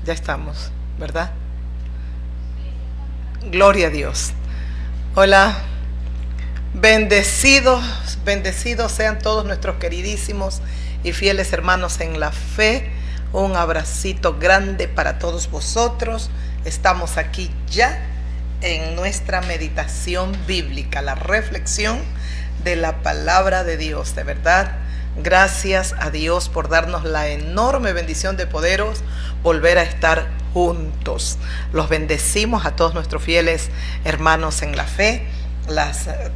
Ya estamos, ¿verdad? Gloria a Dios. Hola, bendecidos, bendecidos sean todos nuestros queridísimos y fieles hermanos en la fe. Un abracito grande para todos vosotros. Estamos aquí ya en nuestra meditación bíblica, la reflexión de la palabra de Dios. De verdad, gracias a Dios por darnos la enorme bendición de poderos volver a estar juntos. Los bendecimos a todos nuestros fieles hermanos en la fe,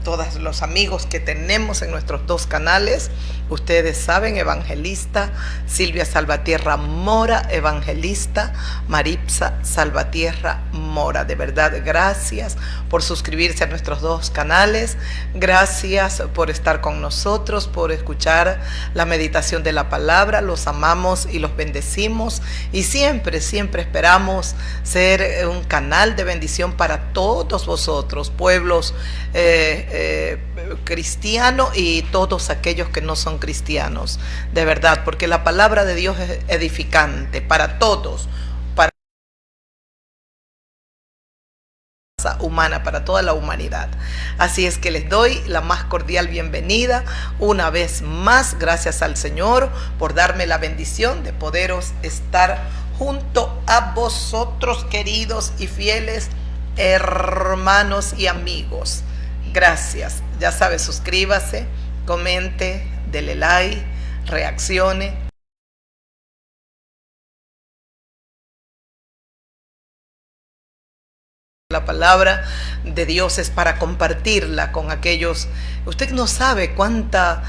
todos los amigos que tenemos en nuestros dos canales. Ustedes saben, evangelista Silvia Salvatierra Mora, evangelista Maritza Salvatierra Mora. De verdad, gracias por suscribirse a nuestros dos canales. Gracias por estar con nosotros, por escuchar la meditación de la palabra. Los amamos y los bendecimos. Y siempre, siempre esperamos ser un canal de bendición para todos vosotros, pueblos cristianos y todos aquellos que no son cristianos, de verdad, porque la palabra de Dios es edificante para todos, para la raza humana, para toda la humanidad. Así es que les doy la más cordial bienvenida una vez más. Gracias al Señor por darme la bendición de poderos estar junto a vosotros, queridos y fieles hermanos y amigos. Gracias. Ya sabe, suscríbase, comente, dele like, reaccione. La palabra de Dios es para compartirla con aquellos. Usted no sabe cuánta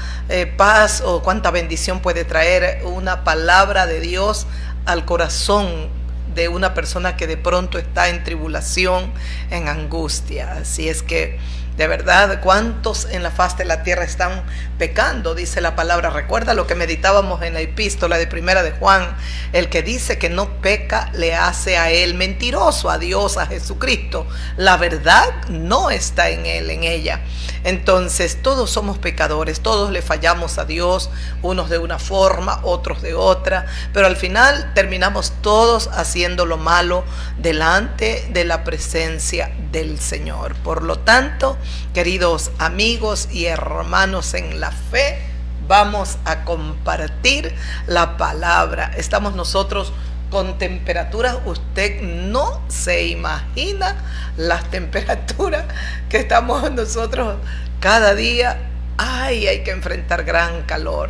paz o cuánta bendición puede traer una palabra de Dios al corazón de una persona que de pronto está en tribulación, en angustia. Así es que, de verdad, ¿cuántos en la faz de la tierra están pecando? Dice la palabra. Recuerda lo que meditábamos en la epístola de Primera de Juan. El que dice que no peca le hace a él mentiroso, a Dios, a Jesucristo. La verdad no está en él, en ella. Entonces, todos somos pecadores, todos le fallamos a Dios, unos de una forma, otros de otra, pero al final terminamos todos haciendo lo malo delante de la presencia del Señor. Por lo tanto, queridos amigos y hermanos en la fe, vamos a compartir la palabra. Estamos nosotros con temperaturas, usted no se imagina las temperaturas que estamos nosotros cada día. Ay, hay que enfrentar gran calor.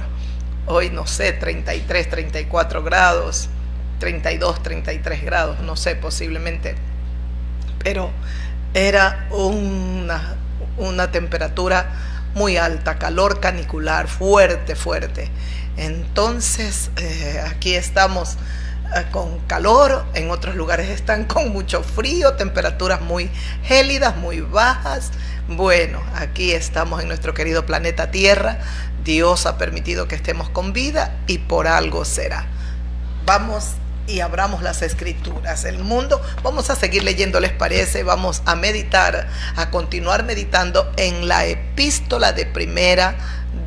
Hoy no sé, 33, 34 grados, 32, 33 grados, no sé, posiblemente. Pero era una temperatura muy alta, calor canicular, fuerte, fuerte. Entonces, aquí estamos con calor, en otros lugares están con mucho frío, temperaturas muy gélidas, muy bajas. Bueno, aquí estamos en nuestro querido planeta Tierra. Dios ha permitido que estemos con vida y por algo será. Vamos y abramos las escrituras. El mundo, vamos a seguir leyendo, ¿les parece? Vamos a meditar, a continuar meditando en la epístola de Primera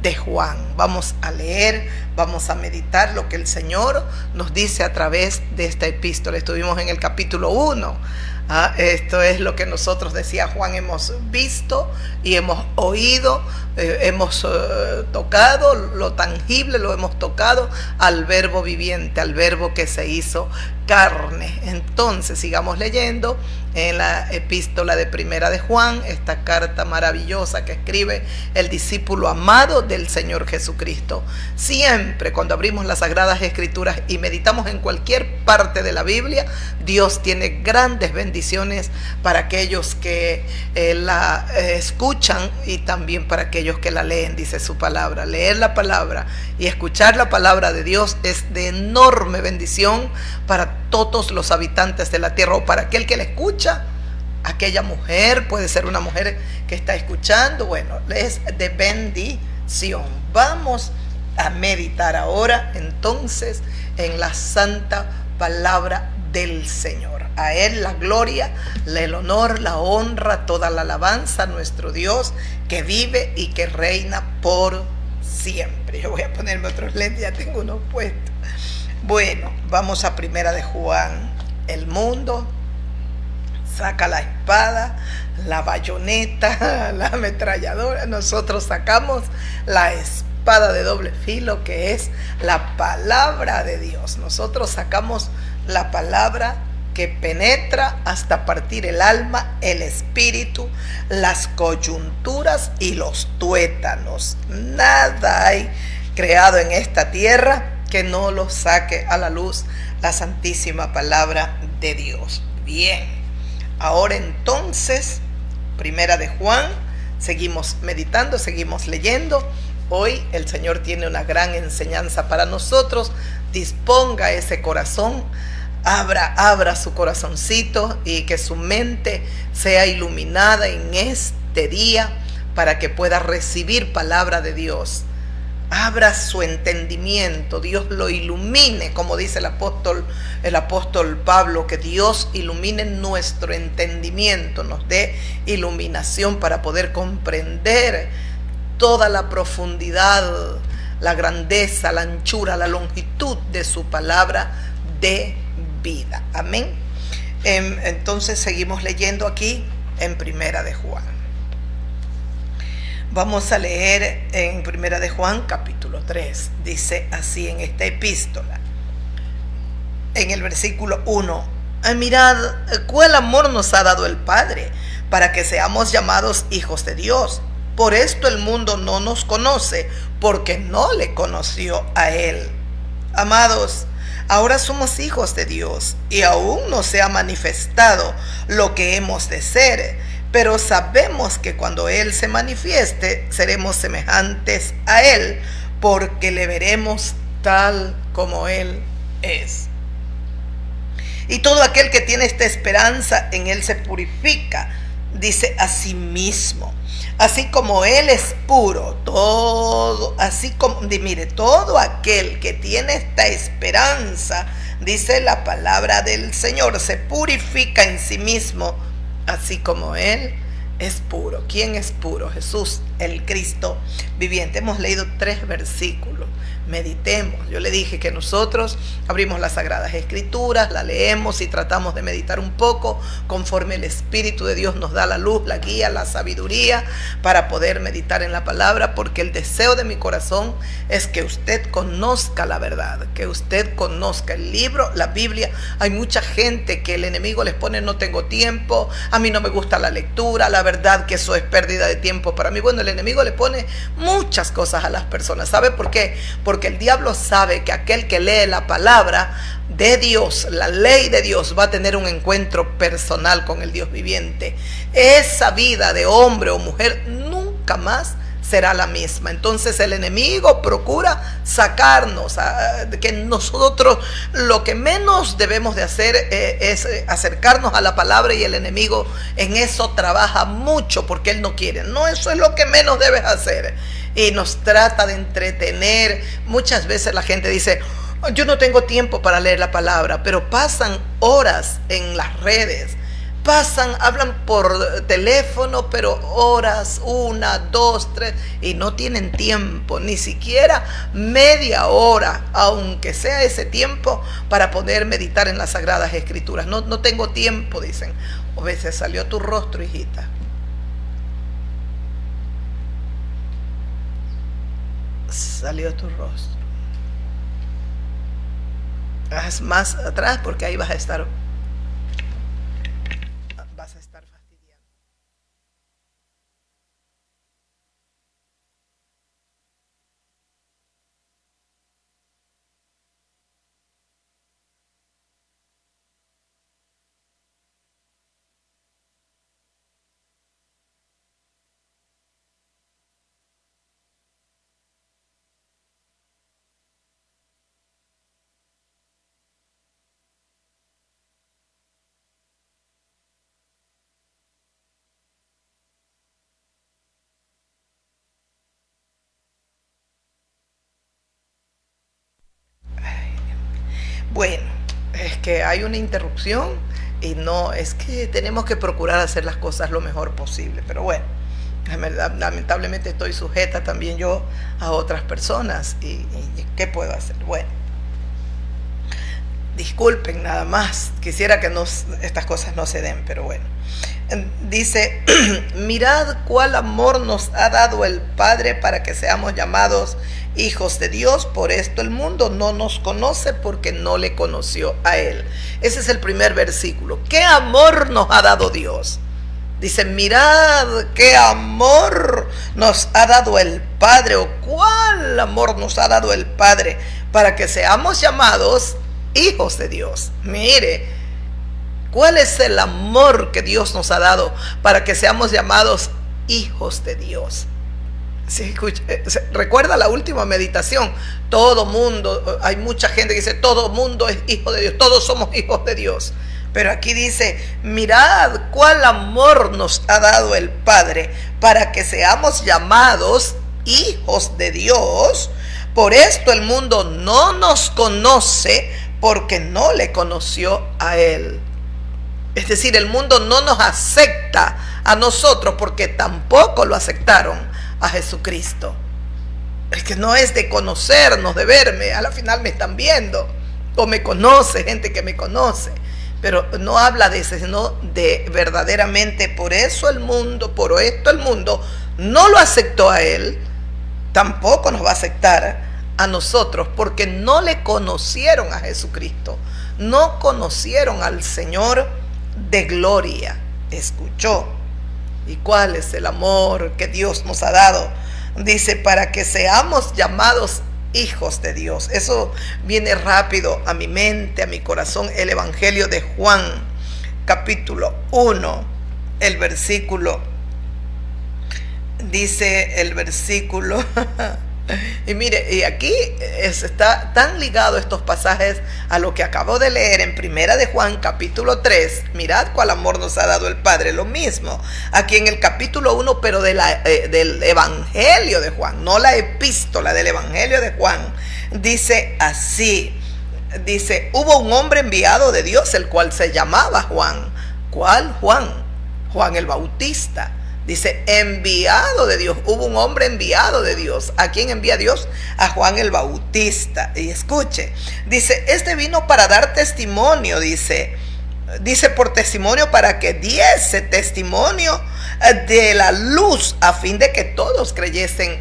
de Juan. Vamos a leer, vamos a meditar lo que el Señor nos dice a través de esta epístola. Estuvimos en el capítulo 1. Esto es lo que nosotros, decía Juan, hemos visto y hemos oído, hemos tocado lo tangible, lo hemos tocado al verbo viviente, al verbo que se hizo carne. Entonces sigamos leyendo en la epístola de Primera de Juan, esta carta maravillosa que escribe el discípulo amado del Señor Jesucristo. Siempre cuando abrimos las Sagradas Escrituras y meditamos en cualquier parte de la Biblia, Dios tiene grandes bendiciones para aquellos que la escuchan y también para aquellos que la leen, dice su palabra. Leer la palabra y escuchar la palabra de Dios es de enorme bendición para todos los habitantes de la tierra, o para aquel que la escucha, aquella mujer, puede ser una mujer que está escuchando, bueno, es de bendición. Vamos a meditar ahora entonces en la santa palabra del Señor. A Él la gloria, el honor, la honra, toda la alabanza a nuestro Dios que vive y que reina por siempre. Yo voy a ponerme otros lentes, ya tengo unos puestos. Bueno, vamos a Primera de Juan. El mundo saca la espada, la bayoneta, la ametralladora. Nosotros sacamos la espada de doble filo, que es la palabra de Dios. Nosotros sacamos la palabra que penetra hasta partir el alma, el espíritu, las coyunturas y los tuétanos. Nada hay creado en esta tierra que no lo saque a la luz la santísima palabra de Dios. Bien, ahora entonces, Primera de Juan, seguimos meditando, seguimos leyendo. Hoy el Señor tiene una gran enseñanza para nosotros. Disponga ese corazón, abra su corazoncito y que su mente sea iluminada en este día para que pueda recibir palabra de Dios. Abra su entendimiento, Dios lo ilumine, como dice el apóstol Pablo, que Dios ilumine nuestro entendimiento, nos dé iluminación para poder comprender toda la profundidad, la grandeza, la anchura, la longitud de su palabra de vida. Amén. Entonces seguimos leyendo aquí en Primera de Juan. Vamos a leer en Primera de Juan capítulo 3. Dice así en esta epístola, en el versículo 1: mirad cuál amor nos ha dado el Padre, para que seamos llamados hijos de Dios. Por esto el mundo no nos conoce, porque no le conoció a Él. Amados, ahora somos hijos de Dios, y aún no se ha manifestado lo que hemos de ser. Pero sabemos que cuando Él se manifieste, seremos semejantes a Él, porque le veremos tal como Él es. Y todo aquel que tiene esta esperanza en Él se purifica, dice, a sí mismo. Así como Él es puro, todo aquel que tiene esta esperanza, dice la palabra del Señor, se purifica en sí mismo, así como Él es puro. ¿Quién es puro? Jesús, el Cristo viviente. Hemos leído 3 versículos. Meditemos. Yo le dije que nosotros abrimos las Sagradas Escrituras, la leemos y tratamos de meditar un poco conforme el Espíritu de Dios nos da la luz, la guía, la sabiduría para poder meditar en la palabra, porque el deseo de mi corazón es que usted conozca la verdad, que usted conozca el libro, la Biblia. Hay mucha gente que el enemigo les pone: no tengo tiempo, a mí no me gusta la lectura, la verdad que eso es pérdida de tiempo para mí. Bueno, el enemigo le pone muchas cosas a las personas. ¿Sabe por qué? Porque el diablo sabe que aquel que lee la palabra de Dios, la ley de Dios, va a tener un encuentro personal con el Dios viviente. Esa vida de hombre o mujer nunca más será la misma. Entonces el enemigo procura sacarnos, que nosotros lo que menos debemos de hacer es acercarnos a la palabra, y el enemigo en eso trabaja mucho porque él no quiere. No, eso es lo que menos debes hacer. Y nos trata de entretener. Muchas veces la gente dice: yo no tengo tiempo para leer la palabra, pero pasan horas en las redes, hablan por teléfono, pero horas, 1, 2, 3, y no tienen tiempo, ni siquiera media hora, aunque sea ese tiempo, para poder meditar en las Sagradas Escrituras. No tengo tiempo, dicen. O veces salió tu rostro, hijita. Salió tu rostro. Haz más atrás porque ahí vas a estar fastidiando. Bueno, es que hay una interrupción y no, es que tenemos que procurar hacer las cosas lo mejor posible. Pero bueno, lamentablemente estoy sujeta también yo a otras personas y ¿qué puedo hacer? Bueno, Disculpen nada más, quisiera que estas cosas no se den, pero bueno. Dice, mirad cuál amor nos ha dado el Padre para que seamos llamados hijos de Dios. Por esto el mundo no nos conoce porque no le conoció a Él. Ese es el primer versículo. ¿Qué amor nos ha dado Dios? Dice, mirad qué amor nos ha dado el Padre, o cuál amor nos ha dado el Padre para que seamos llamados hijos de Dios. Mire, ¿cuál es el amor que Dios nos ha dado para que seamos llamados hijos de Dios? Sí, recuerda la última meditación. Todo mundo, hay mucha gente que dice, todo mundo es hijo de Dios, todos somos hijos de Dios. Pero aquí dice, mirad cuál amor nos ha dado el Padre para que seamos llamados hijos de Dios. Por esto el mundo no nos conoce porque no le conoció a Él. Es decir, el mundo no nos acepta a nosotros porque tampoco lo aceptaron a Jesucristo. Es que no es de conocernos, de verme, a la final me están viendo, o me conoce, gente que me conoce. Pero no habla de eso, sino de verdaderamente, por esto el mundo no lo aceptó a Él, tampoco nos va a aceptar a nosotros, porque no le conocieron a Jesucristo, no conocieron al Señor de gloria. Escuchó. ¿Y cuál es el amor que Dios nos ha dado? Dice, para que seamos llamados hijos de Dios. Eso viene rápido a mi mente, a mi corazón, el Evangelio de Juan, capítulo 1, el versículo, dice el versículo, y mire, y aquí está tan ligado estos pasajes a lo que acabo de leer en Primera de Juan, capítulo 3. Mirad cuál amor nos ha dado el Padre. Lo mismo aquí en el capítulo 1, pero del Evangelio de Juan, no la epístola, del Evangelio de Juan. Dice así, dice, hubo un hombre enviado de Dios, el cual se llamaba Juan. ¿Cuál Juan? Juan el Bautista. Dice, enviado de Dios. Hubo un hombre enviado de Dios. ¿A quién envía Dios? A Juan el Bautista. Y escuche, dice, este vino para dar testimonio, dice por testimonio, para que diese testimonio de la luz, a fin de que todos creyesen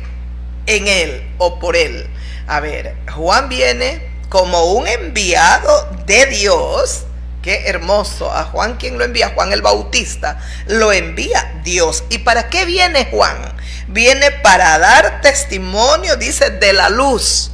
en él o por él. A ver, Juan viene como un enviado de Dios. Qué hermoso. A Juan, ¿quién lo envía? Juan el Bautista. Lo envía Dios. ¿Y para qué viene Juan? Viene para dar testimonio, dice, de la luz,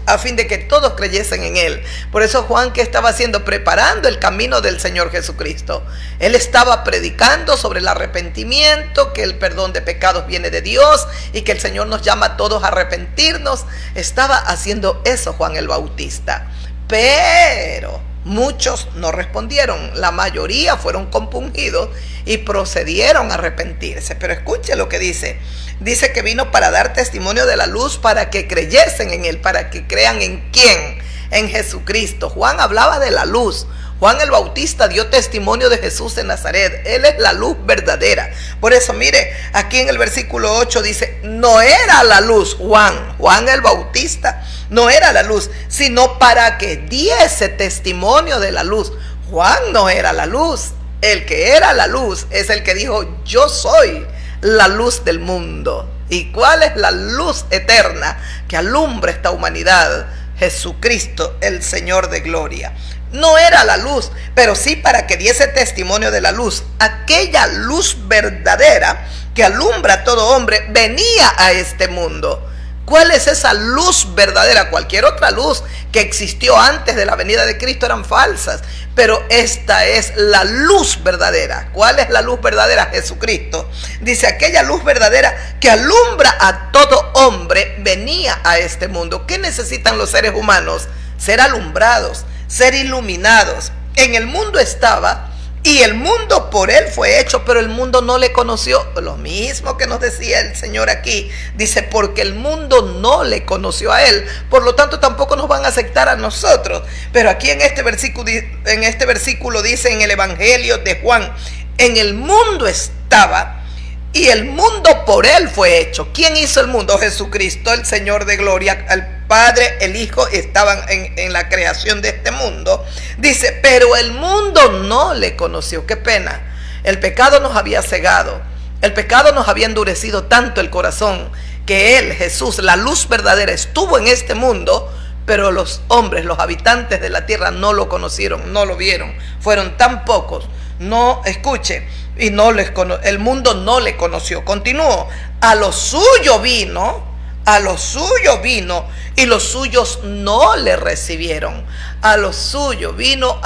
a fin de que todos creyesen en él. Por eso Juan, ¿qué estaba haciendo? Preparando el camino del Señor Jesucristo. Él estaba predicando sobre el arrepentimiento, que el perdón de pecados viene de Dios y que el Señor nos llama a todos a arrepentirnos. Estaba haciendo eso Juan el Bautista. Pero muchos no respondieron, la mayoría fueron compungidos y procedieron a arrepentirse. Pero escuche lo que dice. Dice que vino para dar testimonio de la luz, para que creyesen en él, para que crean en quién, en Jesucristo. Juan hablaba de la luz. Juan el Bautista dio testimonio de Jesús de Nazaret. Él es la luz verdadera. Por eso, mire, aquí en el versículo 8 dice, no era la luz Juan el Bautista, no era la luz, sino para que diese testimonio de la luz. Juan no era la luz. El que era la luz es el que dijo, yo soy la luz del mundo. ¿Y cuál es la luz eterna que alumbra esta humanidad? Jesucristo, el Señor de gloria. No era la luz, pero sí para que diese testimonio de la luz. Aquella luz verdadera que alumbra a todo hombre venía a este mundo. ¿Cuál es esa luz verdadera? Cualquier otra luz que existió antes de la venida de Cristo eran falsas, pero esta es la luz verdadera. ¿Cuál es la luz verdadera? Jesucristo. Dice, aquella luz verdadera que alumbra a todo hombre venía a este mundo. ¿Qué necesitan los seres humanos? Ser alumbrados, ser iluminados. En el mundo estaba, y el mundo por él fue hecho, pero el mundo no le conoció. Lo mismo que nos decía el Señor aquí. Dice, porque el mundo no le conoció a él, por lo tanto tampoco nos van a aceptar a nosotros. Pero aquí en este versículo dice, en el Evangelio de Juan, en el mundo estaba, y el mundo por él fue hecho. ¿Quién hizo el mundo? Jesucristo, el Señor de gloria, Padre, el Hijo estaban en la creación de este mundo. Dice, pero el mundo no le conoció. Qué pena. El pecado nos había cegado. El pecado nos había endurecido tanto el corazón que Él, Jesús, la luz verdadera, estuvo en este mundo, pero los hombres, los habitantes de la tierra no lo conocieron, no lo vieron. Fueron tan pocos. No, escuche, y el mundo no le conoció. Continuó. A lo suyo vino, y los suyos no le recibieron. A lo suyo vino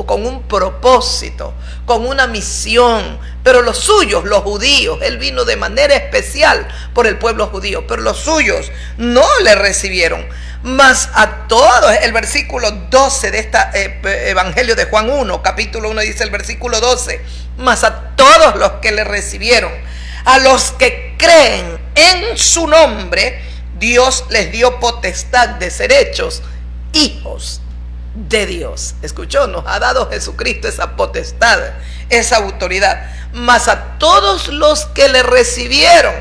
con un propósito, con una misión. Pero los suyos, los judíos, Él vino de manera especial por el pueblo judío, pero los suyos no le recibieron. Mas a todos, el versículo 12 de este Evangelio de Juan 1, capítulo 1, dice el versículo 12, mas a todos los que le recibieron, a los que creen en su nombre, Dios les dio potestad de ser hechos hijos de Dios. ¿Escuchó? Nos ha dado Jesucristo esa potestad, esa autoridad. Mas a todos los que le recibieron,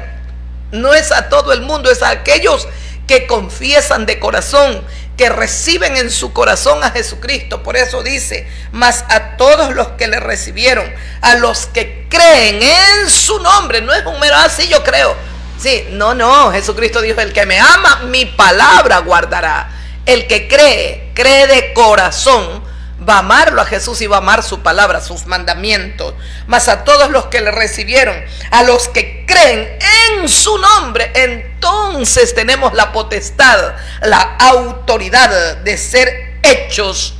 no es a todo el mundo, es a aquellos que confiesan de corazón, que reciben en su corazón a Jesucristo. Por eso dice, mas a todos los que le recibieron, a los que creen en su nombre. No es un mero, sí, yo creo. Sí, no, Jesucristo dijo, el que me ama, mi palabra guardará. El que cree de corazón, va a amarlo a Jesús y va a amar su palabra, sus mandamientos. Mas a todos los que le recibieron, a los que creen en su nombre, entonces tenemos la potestad, la autoridad de ser hechos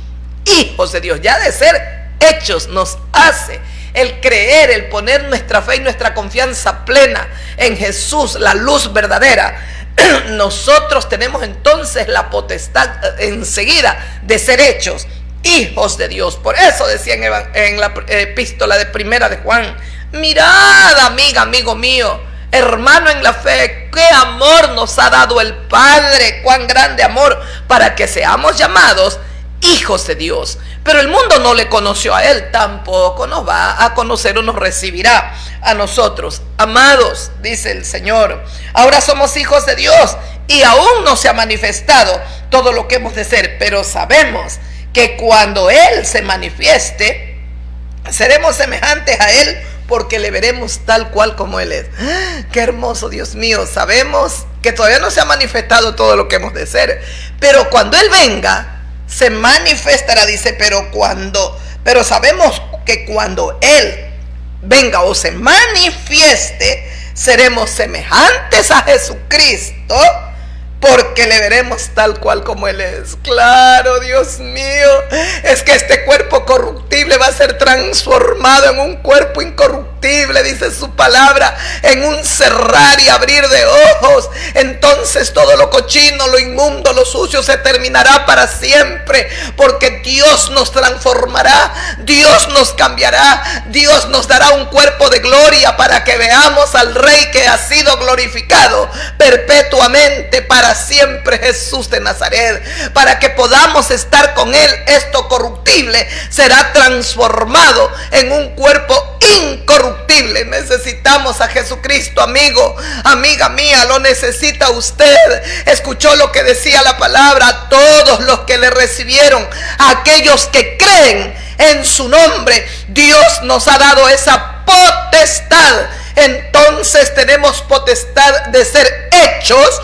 hijos de Dios. Ya de ser hechos nos hace el creer, el poner nuestra fe y nuestra confianza plena en Jesús, la luz verdadera. Nosotros tenemos entonces la potestad enseguida de ser hechos hijos de Dios. Por eso decía en la epístola de primera de Juan, mirad, amiga, amigo mío, hermano en la fe, qué amor nos ha dado el Padre, cuán grande amor, para que seamos llamados hijos de Dios. Pero el mundo no le conoció a Él, tampoco nos va a conocer o nos recibirá a nosotros. Amados, dice el Señor, ahora somos hijos de Dios y aún no se ha manifestado todo lo que hemos de ser, pero sabemos que cuando Él se manifieste, seremos semejantes a Él, porque le veremos tal cual como Él es. ¡Qué hermoso, Dios mío! Sabemos que todavía no se ha manifestado todo lo que hemos de ser, pero cuando Él venga, se manifestará, dice, pero sabemos que cuando Él venga o se manifieste, seremos semejantes a Jesucristo, porque le veremos tal cual como Él es. Claro, Dios mío, es que este cuerpo corruptible va a ser transformado en un cuerpo incorruptible, dice su palabra, en un cerrar y abrir de ojos. Entonces todo lo cochino, lo inmundo, lo sucio se terminará para siempre, porque Dios nos transformará, Dios nos cambiará, Dios nos dará un cuerpo de gloria para que veamos al Rey que ha sido glorificado perpetuamente para siempre, Jesús de Nazaret. Para que podamos estar con Él, esto corruptible será transformado en un cuerpo incorruptible. Necesitamos a Jesucristo, amigo, amiga mía, lo necesita usted. Escuchó lo que decía la palabra, a todos los que le recibieron, a aquellos que creen en su nombre, Dios nos ha dado esa potestad. Entonces tenemos potestad de ser hechos,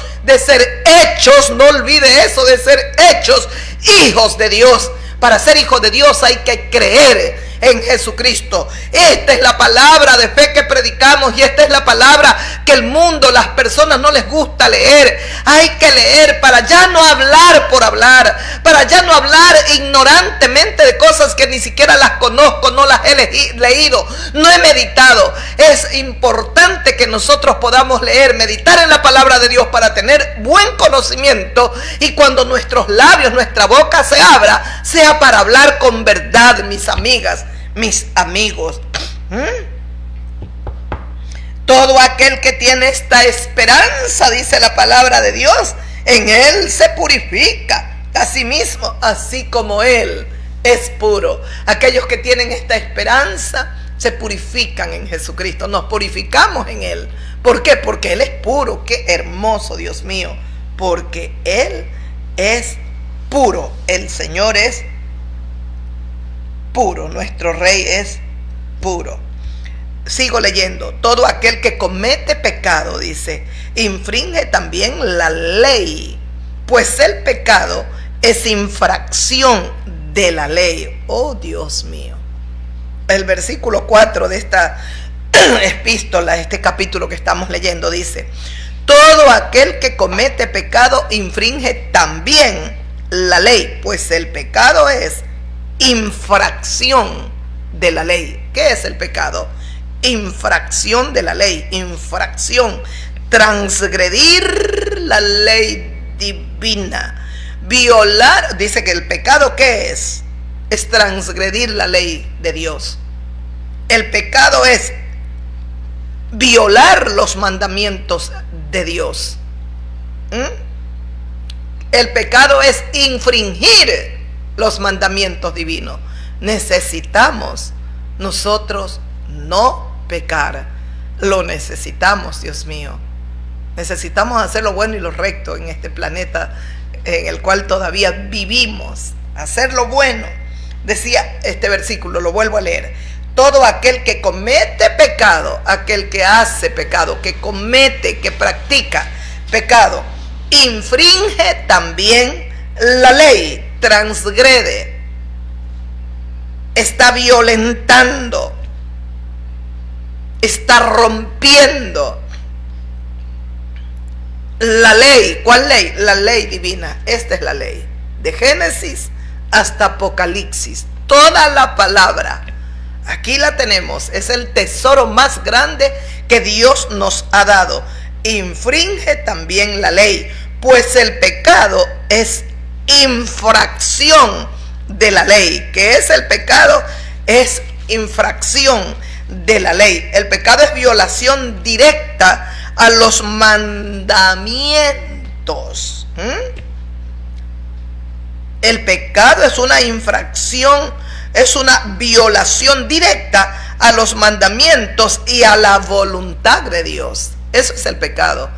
no olvide eso, de ser hechos hijos de Dios. Para ser hijo de Dios hay que creer en Jesucristo. Esta es la palabra de fe que predicamos y esta es la palabra que el mundo, las personas no les gusta leer. Hay que leer para ya no hablar por hablar, para ya no hablar ignorantemente de cosas que ni siquiera las conozco, no las he leído, no he meditado. Es importante que nosotros podamos leer, meditar en la palabra de Dios para tener buen conocimiento, y cuando nuestros labios, nuestra boca se abra, sea para hablar con verdad, mis amigas, mis amigos. Todo aquel que tiene esta esperanza, dice la palabra de Dios, en Él se purifica a sí mismo, así como Él es puro. Aquellos que tienen esta esperanza se purifican en Jesucristo. Nos purificamos en Él. ¿Por qué? Porque Él es puro. Qué hermoso, Dios mío. Porque Él es puro. El Señor es puro. Nuestro Rey es puro. Sigo leyendo. Todo aquel que comete pecado, dice, infringe también la ley, pues el pecado es infracción de la ley. Oh, Dios mío. El versículo 4 de esta epístola, este capítulo que estamos leyendo, dice: todo aquel que comete pecado infringe también la ley, pues el pecado es infracción de la ley. ¿Qué es el pecado? Infracción de la ley, infracción, transgredir la ley divina, violar. Dice que el pecado, ¿qué es? Es transgredir la ley de Dios. El pecado es violar los mandamientos de Dios. El pecado es infringir los mandamientos divinos. Necesitamos nosotros no pecar. Lo necesitamos, Dios mío. Necesitamos hacer lo bueno y lo recto en este planeta en el cual todavía vivimos. Hacer lo bueno. Decía este versículo, lo vuelvo a leer: todo aquel que comete pecado, aquel que hace pecado, que comete, que practica pecado, infringe también la ley, transgrede, está violentando, está rompiendo la ley. ¿Cuál ley? La ley divina. Esta es la ley. De Génesis hasta Apocalipsis. Toda la palabra, aquí la tenemos. Es el tesoro más grande que Dios nos ha dado. Infringe también la ley, pues el pecado es infracción de la ley. ¿Qué es el pecado? Es infracción de la ley. El pecado es violación directa a los mandamientos. El pecado es una infracción, es una violación directa a los mandamientos y a la voluntad de Dios. Eso es el pecado.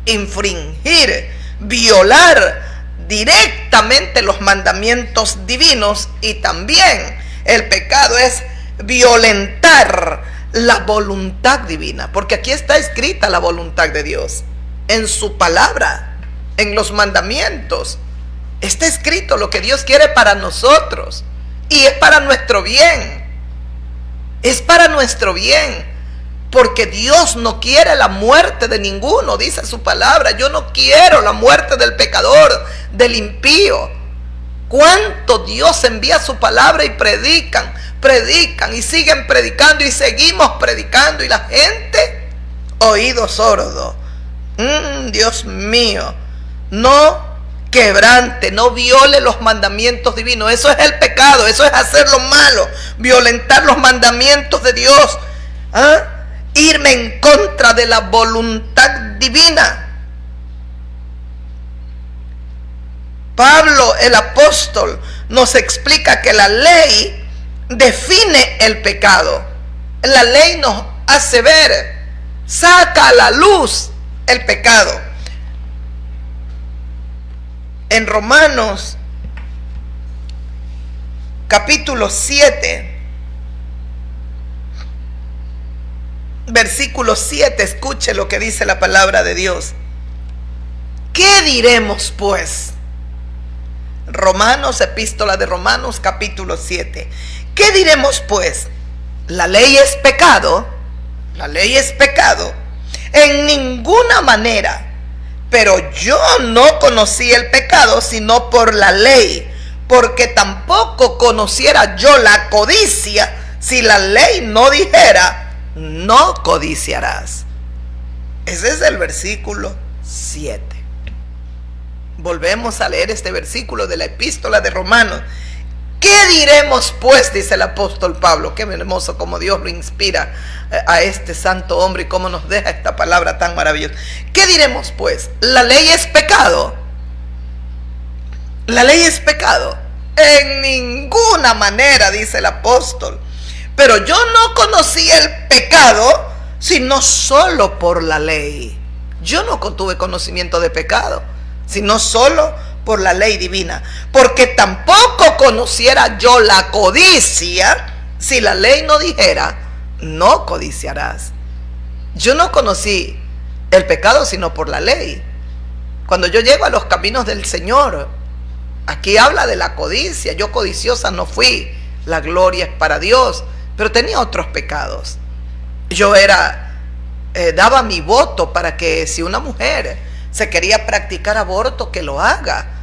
Infringir, violar directamente los mandamientos divinos. Y también el pecado es violentar la voluntad divina, porque aquí está escrita la voluntad de Dios en su palabra, en los mandamientos. Está escrito lo que Dios quiere para nosotros, y es para nuestro bien. Es para nuestro bien, porque Dios no quiere la muerte de ninguno. Dice su palabra: yo no quiero la muerte del pecador, del impío. ¿Cuánto Dios envía su palabra y predican y siguen predicando y seguimos predicando, y la gente oído sordo? Dios mío, no quebrante, no viole los mandamientos divinos. Eso es el pecado, eso es hacer lo malo, violentar los mandamientos de Dios, irme en contra de la voluntad divina. Pablo el apóstol nos explica que la ley define el pecado. La ley nos hace ver, saca a la luz el pecado. En Romanos capítulo 7, versículo 7, escuche lo que dice la palabra de Dios. ¿Qué diremos pues? Romanos, epístola de Romanos capítulo 7. ¿Qué diremos pues? ¿La ley es pecado? La ley es pecado. En ninguna manera. Pero yo no conocí el pecado sino por la ley, porque tampoco conociera yo la codicia si la ley no dijera: no codiciarás. Ese es el versículo 7. Volvemos a leer este versículo de la epístola de Romanos. ¿Qué diremos pues? Dice el apóstol Pablo. Qué hermoso como Dios lo inspira a este santo hombre y cómo nos deja esta palabra tan maravillosa. ¿Qué diremos pues? ¿La ley es pecado? ¿La ley es pecado? En ninguna manera, dice el apóstol. Pero yo no conocí el pecado sino solo por la ley. Yo no tuve conocimiento de pecado sino solo por la ley divina, porque tampoco conociera yo la codicia si la ley no dijera, no codiciarás. Yo no conocí el pecado sino por la ley. Cuando yo llego a los caminos del Señor, aquí habla de la codicia. Yo codiciosa no fui, la gloria es para Dios, pero tenía otros pecados. Yo daba mi voto para que si una mujer se quería practicar aborto, que lo haga.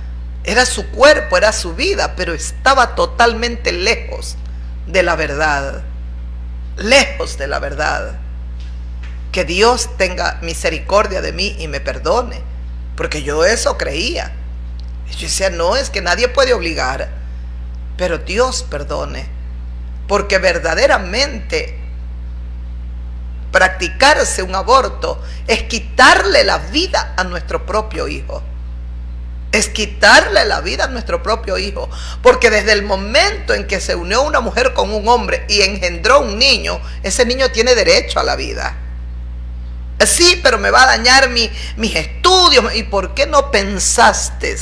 Era su cuerpo, era su vida, pero estaba totalmente lejos de la verdad. Lejos de la verdad. Que Dios tenga misericordia de mí y me perdone, porque yo eso creía. Yo decía, no, es que nadie puede obligar, pero Dios perdone, porque verdaderamente practicarse un aborto es quitarle la vida a nuestro propio hijo. Es quitarle la vida a nuestro propio hijo, porque desde el momento en que se unió una mujer con un hombre y engendró un niño, ese niño tiene derecho a la vida. Sí, pero me va a dañar mis estudios. ¿Y por qué no pensaste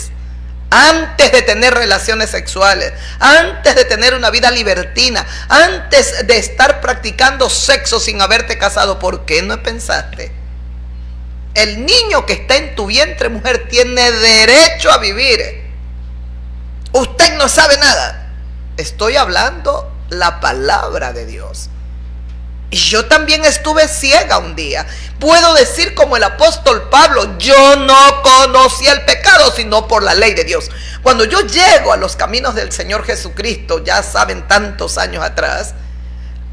antes de tener relaciones sexuales, antes de tener una vida libertina, antes de estar practicando sexo sin haberte casado? ¿Por qué no pensaste? El niño que está en tu vientre, mujer, tiene derecho a vivir. Usted no sabe nada. Estoy hablando la palabra de Dios. Y yo también estuve ciega un día. Puedo decir como el apóstol Pablo, yo no conocía el pecado sino por la ley de Dios. Cuando yo llego a los caminos del Señor Jesucristo, ya saben, tantos años atrás,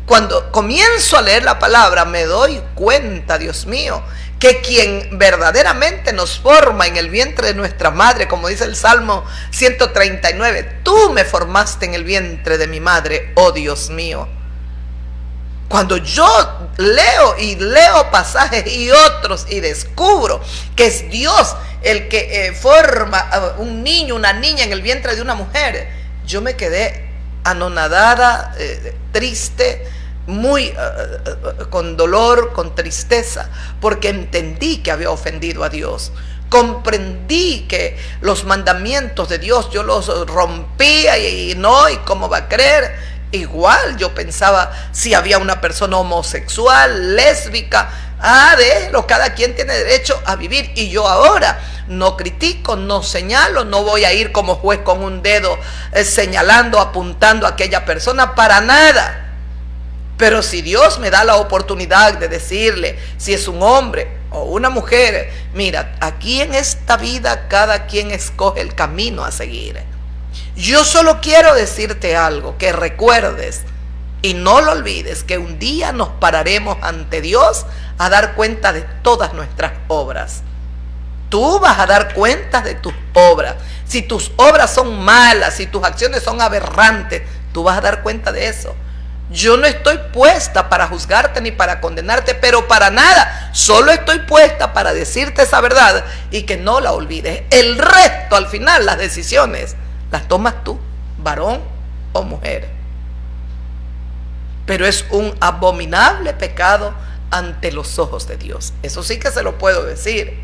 cuando comienzo a leer la palabra, me doy cuenta, Dios mío, que quien verdaderamente nos forma en el vientre de nuestra madre, como dice el Salmo 139, tú me formaste en el vientre de mi madre, oh Dios mío. Cuando yo leo pasajes y otros y descubro que es Dios el que forma un niño, una niña en el vientre de una mujer, yo me quedé anonadada, triste, muy con dolor, con tristeza, porque entendí que había ofendido a Dios. Comprendí que los mandamientos de Dios yo los rompía y cómo va a creer. Igual yo pensaba, si había una persona homosexual, lésbica, déjelo, cada quien tiene derecho a vivir. Y yo ahora no critico, no señalo, no voy a ir como juez con un dedo señalando, apuntando a aquella persona, para nada. Pero si Dios me da la oportunidad de decirle, si es un hombre o una mujer, mira, aquí en esta vida cada quien escoge el camino a seguir. Yo solo quiero decirte algo, que recuerdes y no lo olvides, que un día nos pararemos ante Dios a dar cuenta de todas nuestras obras. Tú vas a dar cuenta de tus obras. Si tus obras son malas, si tus acciones son aberrantes, tú vas a dar cuenta de eso. Yo no estoy puesta para juzgarte ni para condenarte, pero para nada. Solo estoy puesta para decirte esa verdad y que no la olvides. El resto, al final, las decisiones las tomas tú, varón o mujer. Pero es un abominable pecado ante los ojos de Dios. Eso sí que se lo puedo decir.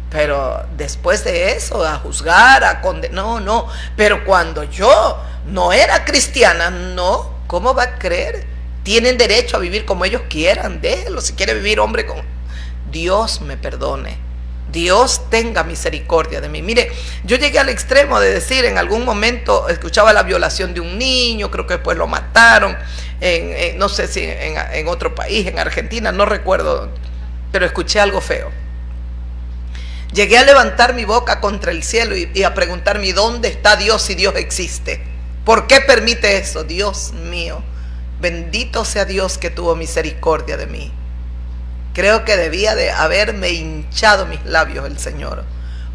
Pero después de eso, a juzgar, a condenar, no. Pero cuando yo no era cristiana, no. ¿Cómo va a creer? Tienen derecho a vivir como ellos quieran. Déjelo, si quiere vivir hombre con... Dios me perdone. Dios tenga misericordia de mí. Mire, yo llegué al extremo de decir, en algún momento escuchaba la violación de un niño, creo que después lo mataron, no sé si en otro país, en Argentina, no recuerdo, pero escuché algo feo. Llegué a levantar mi boca contra el cielo y a preguntarme, ¿dónde está Dios si Dios existe? ¿Por qué permite eso? Dios mío, bendito sea Dios que tuvo misericordia de mí. Creo que debía de haberme hinchado mis labios el Señor,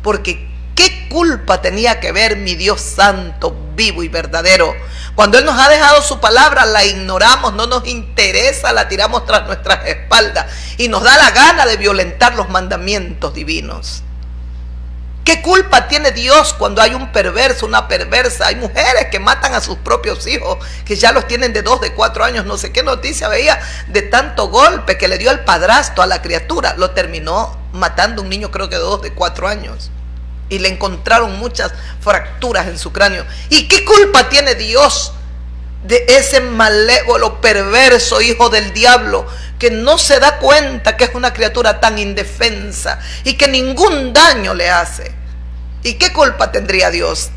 porque ¿qué culpa tenía que ver mi Dios santo, vivo y verdadero? Cuando Él nos ha dejado su palabra, la ignoramos, no nos interesa, la tiramos tras nuestras espaldas y nos da la gana de violentar los mandamientos divinos. ¿Qué culpa tiene Dios cuando hay un perverso, una perversa? Hay mujeres que matan a sus propios hijos, que ya los tienen de 2, de 4 años. No sé qué noticia veía de tanto golpe que le dio el padrastro a la criatura. Lo terminó matando un niño, creo que de 2, de 4 años. y le encontraron muchas fracturas en su cráneo. ¿Y qué culpa tiene Dios de ese malévolo, perverso hijo del diablo, que no se da cuenta que es una criatura tan indefensa y que ningún daño le hace? ¿Y qué culpa tendría Dios?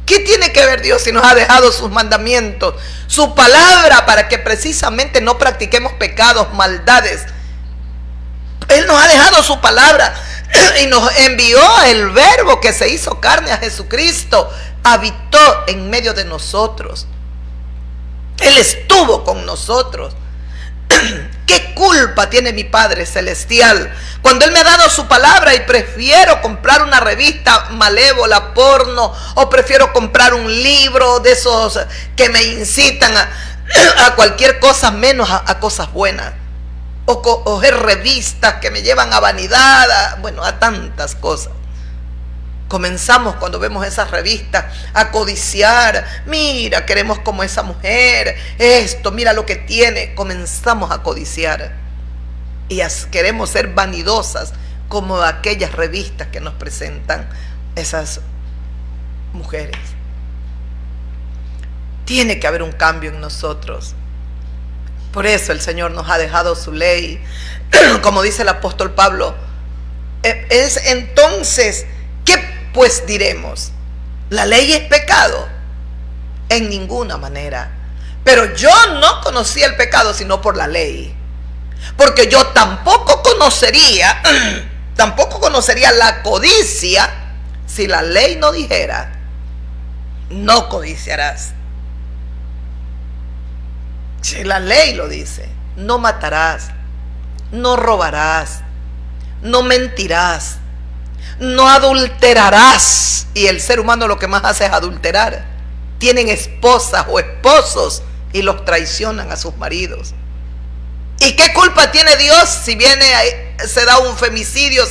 ¿Qué tiene que ver Dios si nos ha dejado sus mandamientos, su palabra, para que precisamente no practiquemos pecados, maldades? Él nos ha dejado su palabra y nos envió el Verbo que se hizo carne, a Jesucristo. Habitó en medio de nosotros. Él estuvo con nosotros. ¿Qué culpa tiene mi Padre Celestial cuando Él me ha dado su palabra y prefiero comprar una revista malévola, porno, o prefiero comprar un libro de esos que me incitan a cualquier cosa menos a cosas buenas? O coger revistas que me llevan a vanidad, a tantas cosas. Comenzamos, cuando vemos esas revistas, a codiciar. Mira, queremos como esa mujer, esto, mira lo que tiene. Comenzamos a codiciar y queremos ser vanidosas como aquellas revistas que nos presentan esas mujeres. Tiene que haber un cambio en nosotros. Por eso el Señor nos ha dejado su ley. Como dice el apóstol Pablo, es entonces, ¿qué pues diremos? ¿La ley es pecado? En ninguna manera. Pero yo no conocía el pecado sino por la ley. Porque yo tampoco conocería la codicia si la ley no dijera: no codiciarás. Si la ley lo dice: no matarás, no robarás, no mentirás, no adulterarás. Y el ser humano lo que más hace es adulterar. Tienen esposas o esposos y los traicionan a sus maridos. ¿Y qué culpa tiene Dios si se da un femicidio,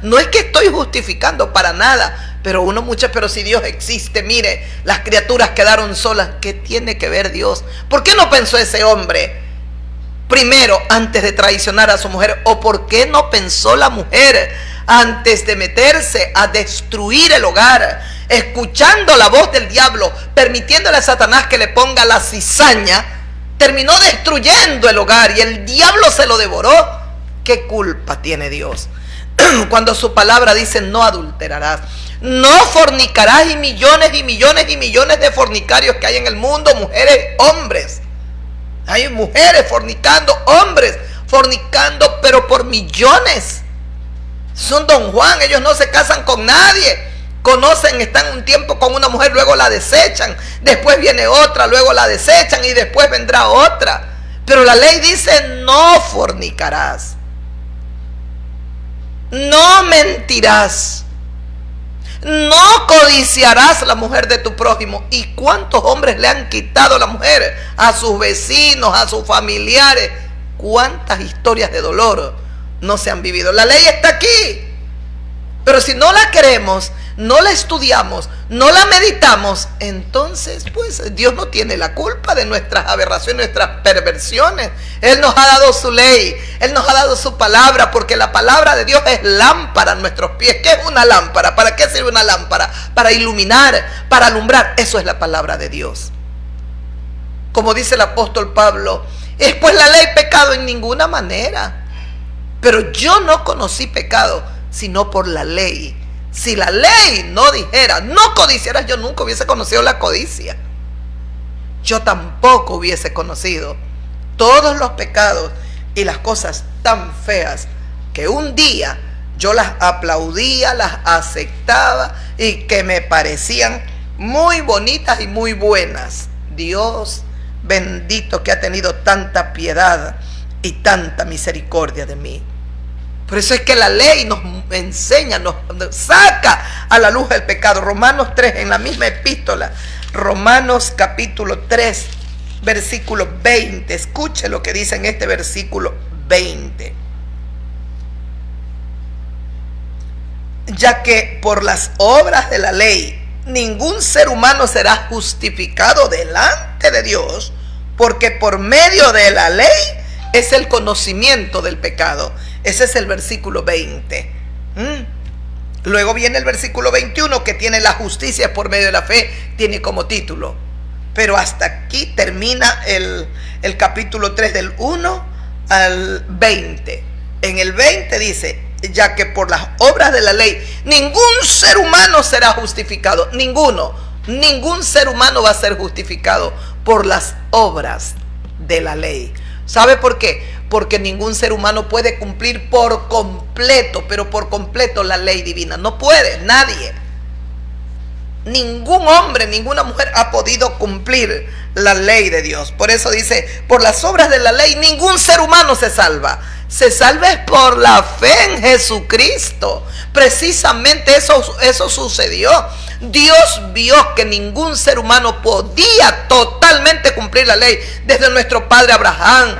No es que estoy justificando para nada, pero pero si Dios existe, mire, las criaturas quedaron solas. ¿Qué tiene que ver Dios? ¿Por qué no pensó ese hombre primero antes de traicionar a su mujer? ¿O por qué no pensó la mujer antes de meterse a destruir el hogar, escuchando la voz del diablo, permitiéndole a Satanás que le ponga la cizaña? Terminó destruyendo el hogar y el diablo se lo devoró. ¿Qué culpa tiene Dios cuando su palabra dice: no adulterarás, no fornicarás? Y millones y millones y millones de fornicarios que hay en el mundo, mujeres, hombres. Hay mujeres fornicando, hombres fornicando, pero por millones. Son Don Juan, ellos no se casan con nadie. Conocen, están un tiempo con una mujer, luego la desechan, después viene otra, luego la desechan y después vendrá otra. Pero la ley dice: no fornicarás, no mentirás, no codiciarás la mujer de tu prójimo. ¿Y cuántos hombres le han quitado la mujer a sus vecinos, a sus familiares? ¿Cuántas historias de dolor no se han vivido? La ley está aquí, pero si no la queremos, no la estudiamos, no la meditamos, entonces pues Dios no tiene la culpa de nuestras aberraciones, nuestras perversiones. Él nos ha dado su ley, Él nos ha dado su palabra, porque la palabra de Dios es lámpara a nuestros pies. ¿Qué es una lámpara? ¿Para qué sirve una lámpara? Para iluminar, para alumbrar. Eso es la palabra de Dios. Como dice el apóstol Pablo, ¿es pues la ley pecado? En ninguna manera. Pero yo no conocí pecado sino por la ley. Si la ley no dijera: no codiciarás, yo nunca hubiese conocido la codicia. Yo tampoco hubiese conocido todos los pecados y las cosas tan feas que un día yo las aplaudía, las aceptaba y que me parecían muy bonitas y muy buenas. Dios bendito, que ha tenido tanta piedad y tanta misericordia de mí. Por eso es que la ley nos enseña, nos saca a la luz el pecado. Romanos 3, en la misma epístola, Romanos capítulo 3, versículo 20. Escuche lo que dice en este versículo 20. Ya que por las obras de la ley ningún ser humano será justificado delante de Dios, porque por medio de la ley es el conocimiento del pecado. Ese es el versículo 20. Luego viene el versículo 21 que tiene la justicia por medio de la fe, tiene como título. Pero hasta aquí termina el capítulo 3 del 1 al 20. En el 20 dice, ya que por las obras de la ley ningún ser humano será justificado. Ningún ser humano va a ser justificado por las obras de la ley. ¿Sabe por qué? Porque ningún ser humano puede cumplir por completo, pero por completo la ley divina. No puede, nadie. Ningún hombre, ninguna mujer ha podido cumplir la ley de Dios. Por eso dice, por las obras de la ley ningún ser humano se salva. Se salva es por la fe en Jesucristo. Precisamente eso sucedió. Dios vio que ningún ser humano podía totalmente cumplir la ley. Desde nuestro padre Abraham,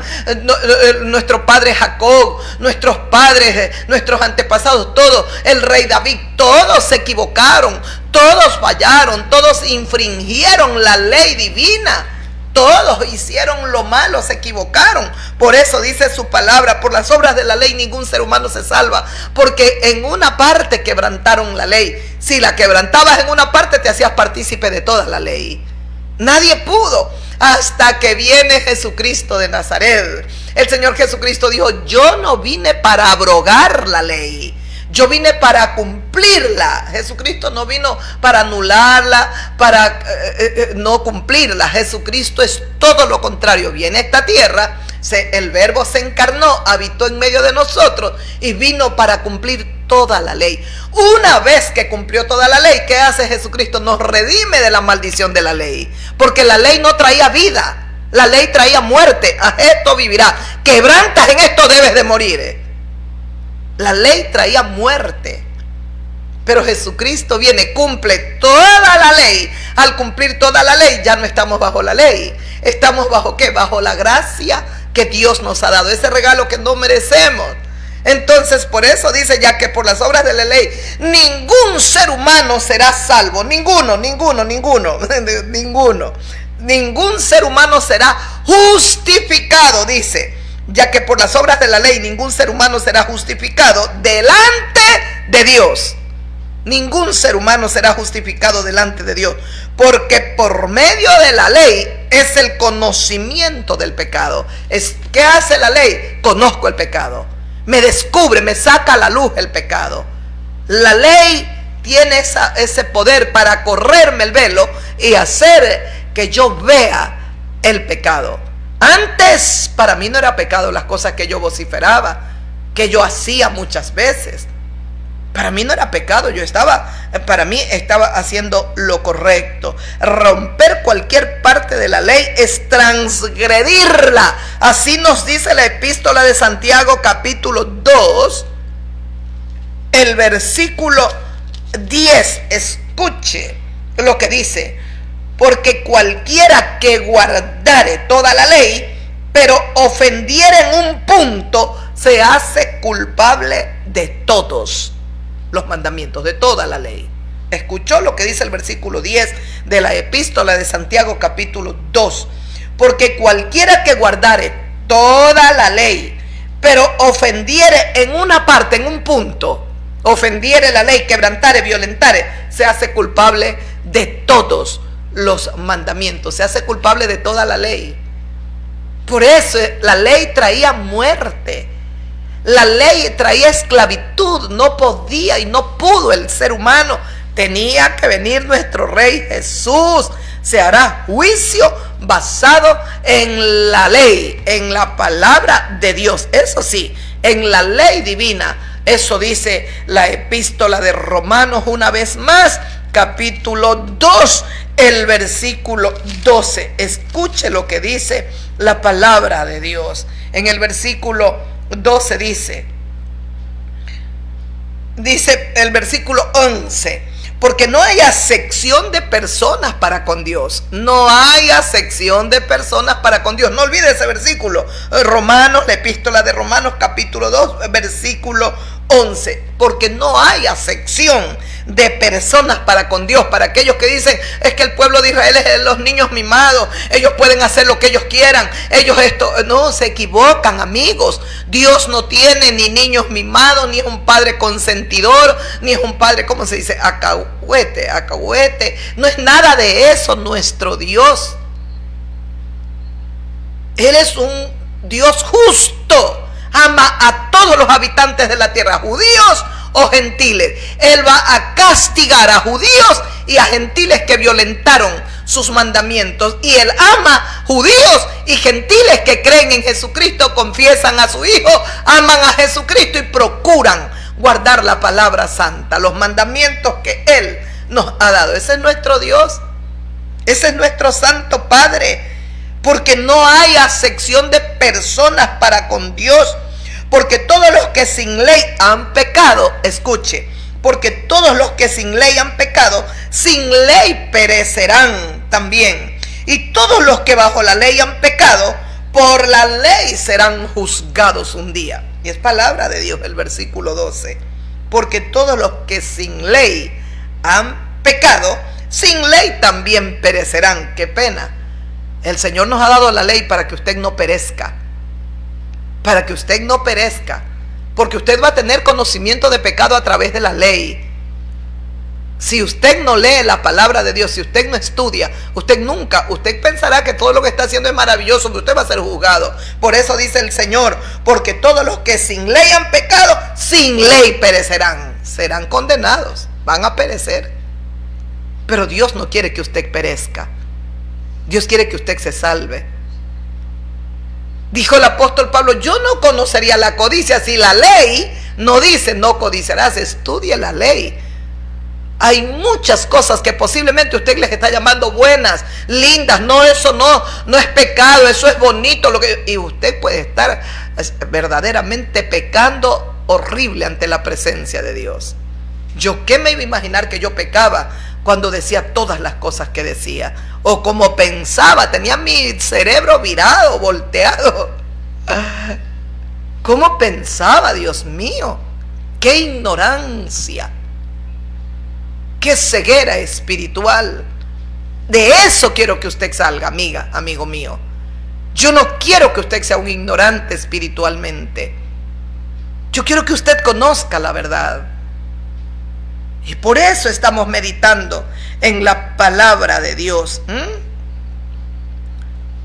nuestro padre Jacob, nuestros padres, nuestros antepasados, todos, el rey David, todos se equivocaron, todos fallaron, todos infringieron la ley divina. Todos hicieron lo malo, se equivocaron. Por eso dice su palabra, por las obras de la ley ningún ser humano se salva. Porque en una parte quebrantaron la ley. Si la quebrantabas en una parte, te hacías partícipe de toda la ley. Nadie pudo, hasta que viene Jesucristo de Nazaret. El Señor Jesucristo dijo, yo no vine para abrogar la ley, yo vine para cumplirla. Jesucristo no vino para anularla, para no cumplirla. Jesucristo es todo lo contrario. Viene a esta tierra, el Verbo se encarnó, habitó en medio de nosotros y vino para cumplir toda la ley. Una vez que cumplió toda la ley, ¿qué hace Jesucristo? Nos redime de la maldición de la ley. Porque la ley no traía vida, la ley traía muerte. A esto vivirá. Quebrantas, en esto debes de morir. La ley traía muerte, pero Jesucristo viene, cumple toda la ley. Al cumplir toda la ley, ya no estamos bajo la ley. ¿Estamos bajo qué? Bajo la gracia que Dios nos ha dado, ese regalo que no merecemos. Entonces, por eso dice, ya que por las obras de la ley ningún ser humano será salvo. Ninguno. Ningún ser humano será justificado, dice. Ya que por las obras de la ley ningún ser humano será justificado delante de Dios. Ningún ser humano será justificado delante de Dios. Porque por medio de la ley es el conocimiento del pecado. ¿Qué hace la ley? Conozco el pecado. Me descubre, me saca a la luz el pecado. La ley tiene ese poder para correrme el velo y hacer que yo vea el pecado. Antes para mí no era pecado las cosas que yo vociferaba, que yo hacía muchas veces. Para mí no era pecado, para mí estaba haciendo lo correcto. Romper cualquier parte de la ley es transgredirla. Así nos dice la epístola de Santiago capítulo 2, el versículo 10. Escuche lo que dice. Porque cualquiera que guardare toda la ley, pero ofendiere en un punto, se hace culpable de todos los mandamientos, de toda la ley. ¿Escuchó lo que dice el versículo 10 de la epístola de Santiago capítulo 2? Porque cualquiera que guardare toda la ley, pero ofendiere en una parte, en un punto, ofendiere la ley, quebrantare, violentare, se hace culpable de todos los mandamientos, se hace culpable de toda la ley. Por eso la ley traía muerte, la ley traía esclavitud. No podía y no pudo el ser humano. Tenía que venir nuestro Rey Jesús. Se hará juicio basado en la ley, en la palabra de Dios. Eso sí, en la ley divina. Eso dice la epístola de Romanos una vez más, capítulo 2, el versículo 12. Escuche lo que dice la palabra de Dios. En el versículo 12 dice el versículo 11: porque no hay acepción de personas para con Dios. No hay acepción de personas para con Dios. No olvide ese versículo. Romanos, la epístola de Romanos, capítulo 2, versículo 11, porque no hay acepción de personas para con Dios. Para aquellos que dicen, es que el pueblo de Israel es los niños mimados, ellos pueden hacer lo que ellos quieran, ellos esto, no, se equivocan, amigos. Dios no tiene ni niños mimados, ni es un padre consentidor, ni es un padre, ¿cómo se dice? Acahuete, no es nada de eso nuestro Dios. Él es un Dios justo, ama a todos los habitantes de la tierra, judíos o gentiles. Él va a castigar a judíos y a gentiles que violentaron sus mandamientos. Y Él ama judíos y gentiles que creen en Jesucristo, confiesan a su Hijo, aman a Jesucristo y procuran guardar la palabra santa, los mandamientos que Él nos ha dado. Ese es nuestro Dios, ese es nuestro Santo Padre. Porque no hay acepción de personas para con Dios. Porque todos los que sin ley han pecado, escuche, porque todos los que sin ley han pecado, sin ley perecerán también. Y todos los que bajo la ley han pecado, por la ley serán juzgados un día. Y es palabra de Dios el versículo 12. Porque todos los que sin ley han pecado, sin ley también perecerán. Qué pena. El Señor nos ha dado la ley para que usted no perezca. Para que usted no perezca. Porque usted va a tener conocimiento de pecado a través de la ley. Si usted no lee la palabra de Dios, si usted no estudia, usted pensará que todo lo que está haciendo es maravilloso, que usted va a ser juzgado. Por eso dice el Señor, porque todos los que sin ley han pecado, sin ley perecerán. Serán condenados, van a perecer. Pero Dios no quiere que usted perezca. Dios quiere que usted se salve. Dijo el apóstol Pablo, yo no conocería la codicia si la ley no dice no codiciarás. Estudie la ley. Hay muchas cosas que posiblemente usted les está llamando buenas, lindas. No, eso no es pecado, eso es bonito. Y usted puede estar verdaderamente pecando horrible ante la presencia de Dios. ¿Yo qué me iba a imaginar que yo pecaba cuando decía todas las cosas que decía? O como pensaba, tenía mi cerebro virado, volteado. ¿Cómo pensaba, Dios mío? ¡Qué ignorancia! ¡Qué ceguera espiritual! De eso quiero que usted salga, amiga, amigo mío. Yo no quiero que usted sea un ignorante espiritualmente. Yo quiero que usted conozca la verdad. Y por eso estamos meditando en la palabra de Dios.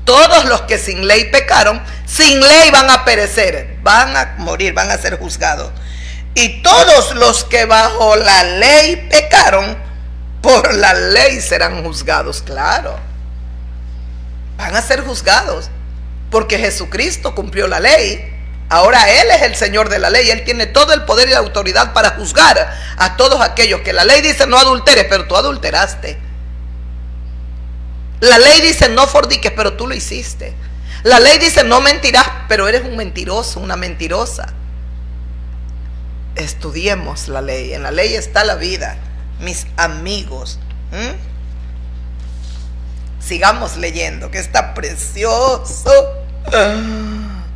Todos los que sin ley pecaron, sin ley van a perecer, van a morir, van a ser juzgados. Y todos los que bajo la ley pecaron, por la ley serán juzgados. Claro, van a ser juzgados, porque Jesucristo cumplió la ley. Ahora Él es el Señor de la ley. Él tiene todo el poder y la autoridad para juzgar a todos aquellos que la ley dice no adulteres, pero tú adulteraste. La ley dice no forniques, pero tú lo hiciste. La ley dice no mentirás, pero eres un mentiroso, una mentirosa. Estudiemos la ley. En la ley está la vida, mis amigos. Sigamos leyendo, que está precioso.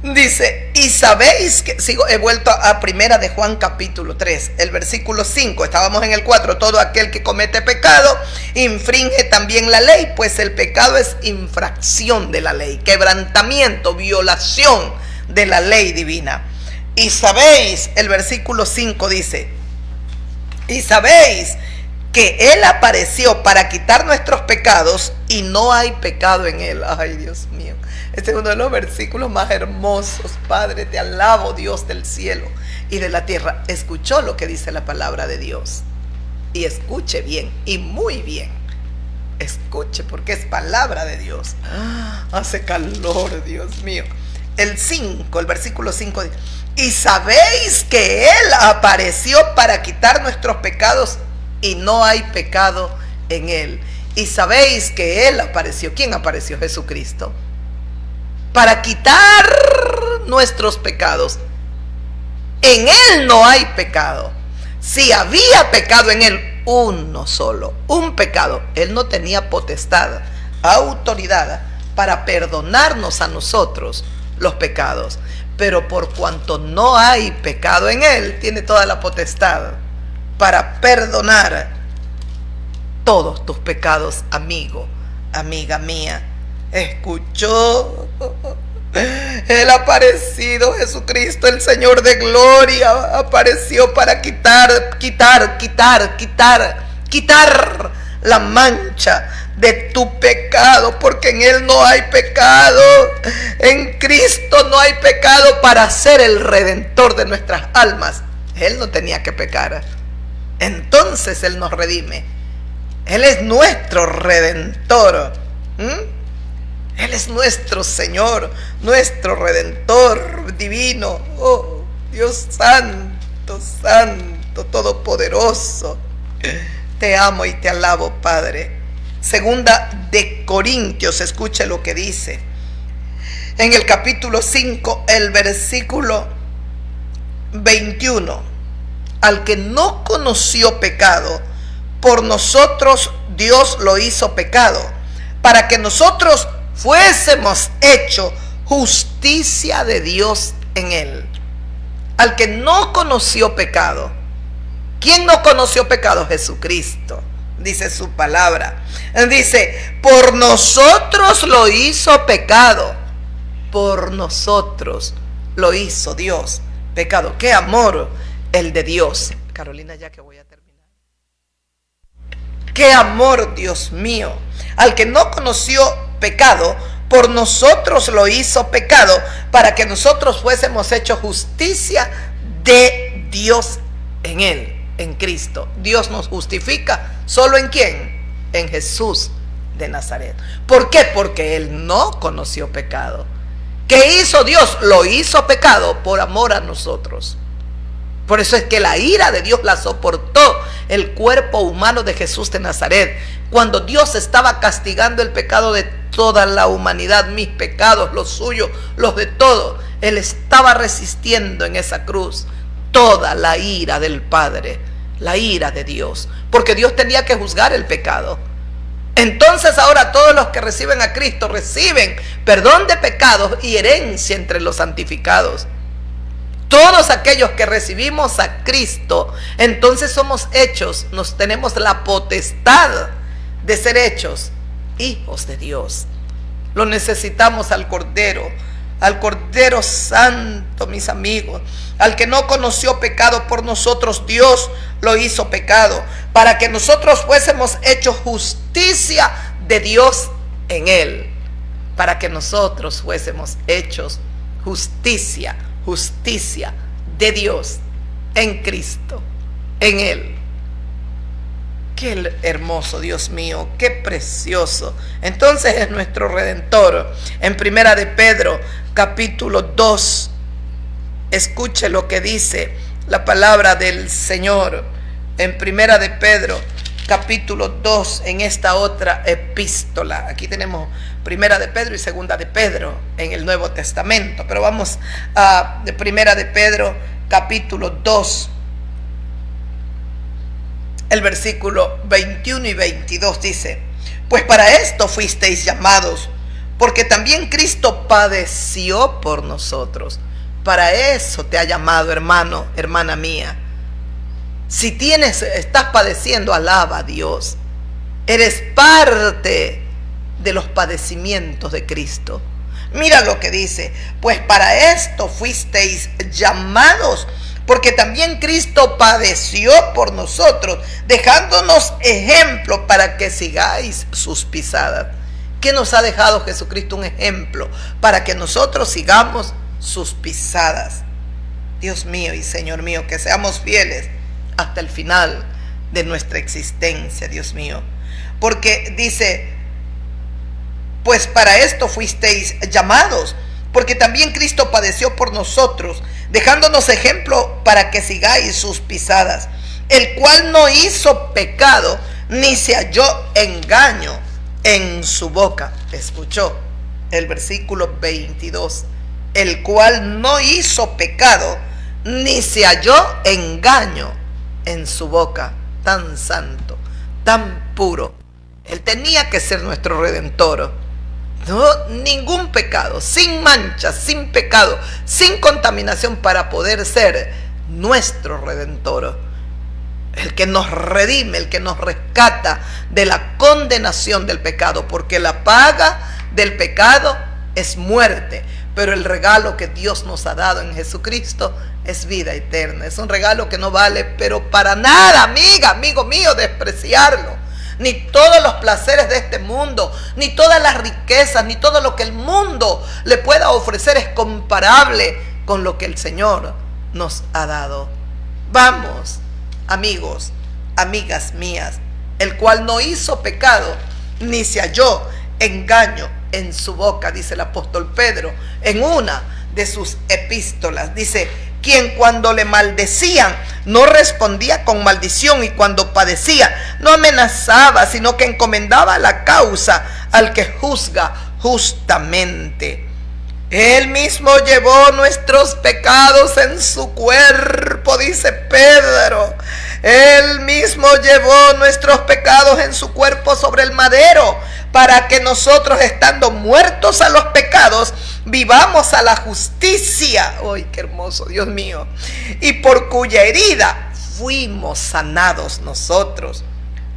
Dice, y sabéis que, he vuelto a primera de Juan capítulo 3, el versículo 5, estábamos en el 4, todo aquel que comete pecado, infringe también la ley, pues el pecado es infracción de la ley, quebrantamiento, violación de la ley divina. Y sabéis, el versículo 5 dice, y sabéis que Él apareció para quitar nuestros pecados y no hay pecado en Él. Ay, Dios mío. Este es uno de los versículos más hermosos. Padre, te alabo, Dios del cielo y de la tierra. Escuchó lo que dice la palabra de Dios. Y escuche bien y muy bien. Escuche porque es palabra de Dios. Hace calor, Dios mío. El 5, el versículo 5 dice, y sabéis que Él apareció para quitar nuestros pecados y no hay pecado en Él. Y sabéis que Él apareció. ¿Quién apareció? Jesucristo. Para quitar nuestros pecados. En Él no hay pecado. Si había pecado en Él, uno solo, un pecado. Él no tenía potestad, autoridad para perdonarnos a nosotros los pecados. pero por cuanto no hay pecado en él, tiene toda la potestad para perdonar todos tus pecados, amigo, amiga mía. Escuchó, Él ha aparecido, Jesucristo, el Señor de gloria, apareció para quitar la mancha de tu pecado, porque en Él no hay pecado. En Cristo no hay pecado, para ser el redentor de nuestras almas. Él no tenía que pecar. Entonces Él nos redime. Él es nuestro redentor. Él es nuestro Señor, nuestro redentor divino. Oh, Dios santo, santo, todopoderoso. Te amo y te alabo, Padre. Segunda de Corintios, escuche lo que dice. En el capítulo 5, el versículo 21. Al que no conoció pecado, por nosotros Dios lo hizo pecado, para que nosotros fuésemos hechos justicia de Dios en él. Al que no conoció pecado. ¿Quién no conoció pecado? Jesucristo. Dice su palabra. Dice, por nosotros lo hizo pecado. Por nosotros lo hizo Dios pecado. Qué amor el de Dios. Carolina, ya que voy a terminar. Qué amor, Dios mío. Al que no conoció pecado, por nosotros lo hizo pecado, para que nosotros fuésemos hechos justicia de Dios en él, en Cristo. Dios nos justifica solo en quién, en Jesús de Nazaret. ¿Por qué? Porque él no conoció pecado. ¿Qué hizo Dios? Lo hizo pecado por amor a nosotros. Por eso es que la ira de Dios la soportó el cuerpo humano de Jesús de Nazaret. Cuando Dios estaba castigando el pecado de toda la humanidad, mis pecados, los suyos, los de todo, Él estaba resistiendo en esa cruz toda la ira del Padre, la ira de Dios, porque Dios tenía que juzgar el pecado. Entonces ahora todos los que reciben a Cristo reciben perdón de pecados y herencia entre los santificados. Todos aquellos que recibimos a Cristo, entonces somos hechos, nos tenemos la potestad de ser hechos hijos de Dios. Lo necesitamos al Cordero Santo, mis amigos. Al que no conoció pecado, por nosotros Dios lo hizo pecado, para que nosotros fuésemos hechos justicia de Dios en él. Para que nosotros fuésemos hechos justicia de Dios en Cristo, en él. Qué hermoso, Dios mío, qué precioso. Entonces es nuestro Redentor. En Primera de Pedro, capítulo 2, escuche lo que dice la palabra del Señor. En Primera de Pedro, capítulo 2, en esta otra epístola. Aquí tenemos Primera de Pedro y Segunda de Pedro en el Nuevo Testamento. Pero vamos a Primera de Pedro, capítulo 2. El versículo 21 y 22 dice: pues para esto fuisteis llamados, porque también Cristo padeció por nosotros. Para eso te ha llamado, hermano, hermana mía. Si estás padeciendo, alaba a Dios. Eres parte de los padecimientos de Cristo. Mira lo que dice: pues para esto fuisteis llamados, porque también Cristo padeció por nosotros, dejándonos ejemplo para que sigáis sus pisadas. ¿Qué nos ha dejado Jesucristo? Un ejemplo para que nosotros sigamos sus pisadas. Dios mío y Señor mío, que seamos fieles hasta el final de nuestra existencia, Dios mío. Porque dice: pues para esto fuisteis llamados, porque también Cristo padeció por nosotros, dejándonos ejemplo para que sigáis sus pisadas, el cual no hizo pecado, ni se halló engaño en su boca. Escuchó el versículo 22. El cual no hizo pecado, ni se halló engaño en su boca. Tan santo, tan puro. Él tenía que ser nuestro Redentor. No, ningún pecado, sin mancha, sin pecado, sin contaminación, para poder ser nuestro Redentor. El que nos redime, el que nos rescata de la condenación del pecado, porque la paga del pecado es muerte, pero el regalo que Dios nos ha dado en Jesucristo es vida eterna. Es un regalo que no vale, pero para nada, amiga, amigo mío, despreciarlo. Ni todos los placeres de este mundo, ni todas las riquezas, ni todo lo que el mundo le pueda ofrecer es comparable con lo que el Señor nos ha dado. Vamos, amigos, amigas mías, el cual no hizo pecado, ni se halló engaño en su boca, dice el apóstol Pedro en una de sus epístolas. Dice: quien cuando le maldecían no respondía con maldición, y cuando padecía no amenazaba, sino que encomendaba la causa al que juzga justamente. Él mismo llevó nuestros pecados en su cuerpo, dice Pedro. Él mismo llevó nuestros pecados en su cuerpo sobre el madero, para que nosotros, estando muertos a los pecados, vivamos a la justicia. ¡Ay, qué hermoso, Dios mío! Y por cuya herida fuimos sanados nosotros.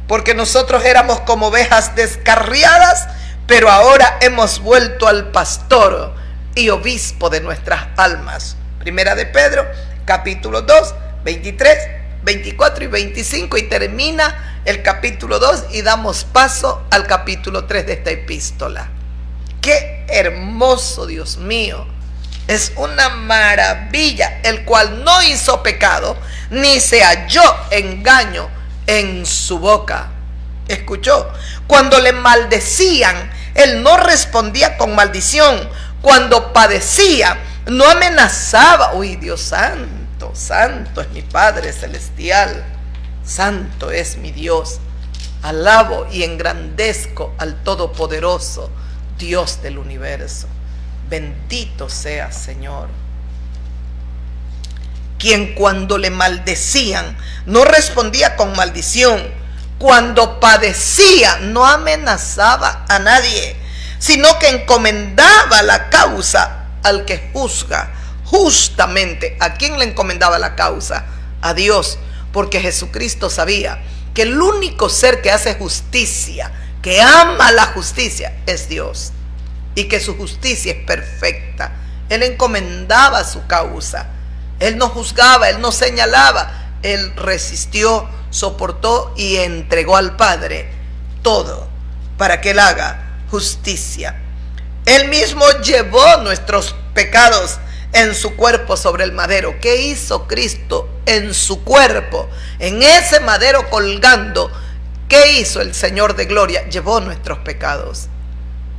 Porque nosotros éramos como ovejas descarriadas, pero ahora hemos vuelto al pastor y obispo de nuestras almas. Primera de Pedro, capítulo 2, 23, 24 y 25, y termina el capítulo 2 y damos paso al capítulo 3 de esta epístola. ¡Qué hermoso, Dios mío! Es una maravilla, el cual no hizo pecado, ni se halló engaño en su boca. ¿Escuchó? Cuando le maldecían, él no respondía con maldición. Cuando padecía, no amenazaba. ¡Uy, Dios santo! Santo es mi Padre celestial. Santo es mi Dios. Alabo y engrandezco al Todopoderoso, Dios del universo. Bendito sea, Señor. Quien cuando le maldecían no respondía con maldición. Cuando padecía no amenazaba a nadie, sino que encomendaba la causa al que juzga justamente. ¿A quién le encomendaba la causa? A Dios, porque Jesucristo sabía que el único ser que hace justicia, que ama la justicia, es Dios, y que su justicia es perfecta. Él encomendaba su causa. Él no juzgaba, él no señalaba, él resistió, soportó y entregó al Padre todo para que él haga justicia. Él mismo llevó nuestros pecados en su cuerpo sobre el madero. ¿Qué hizo Cristo en su cuerpo? En ese madero colgando, ¿qué hizo el Señor de gloria? Llevó nuestros pecados.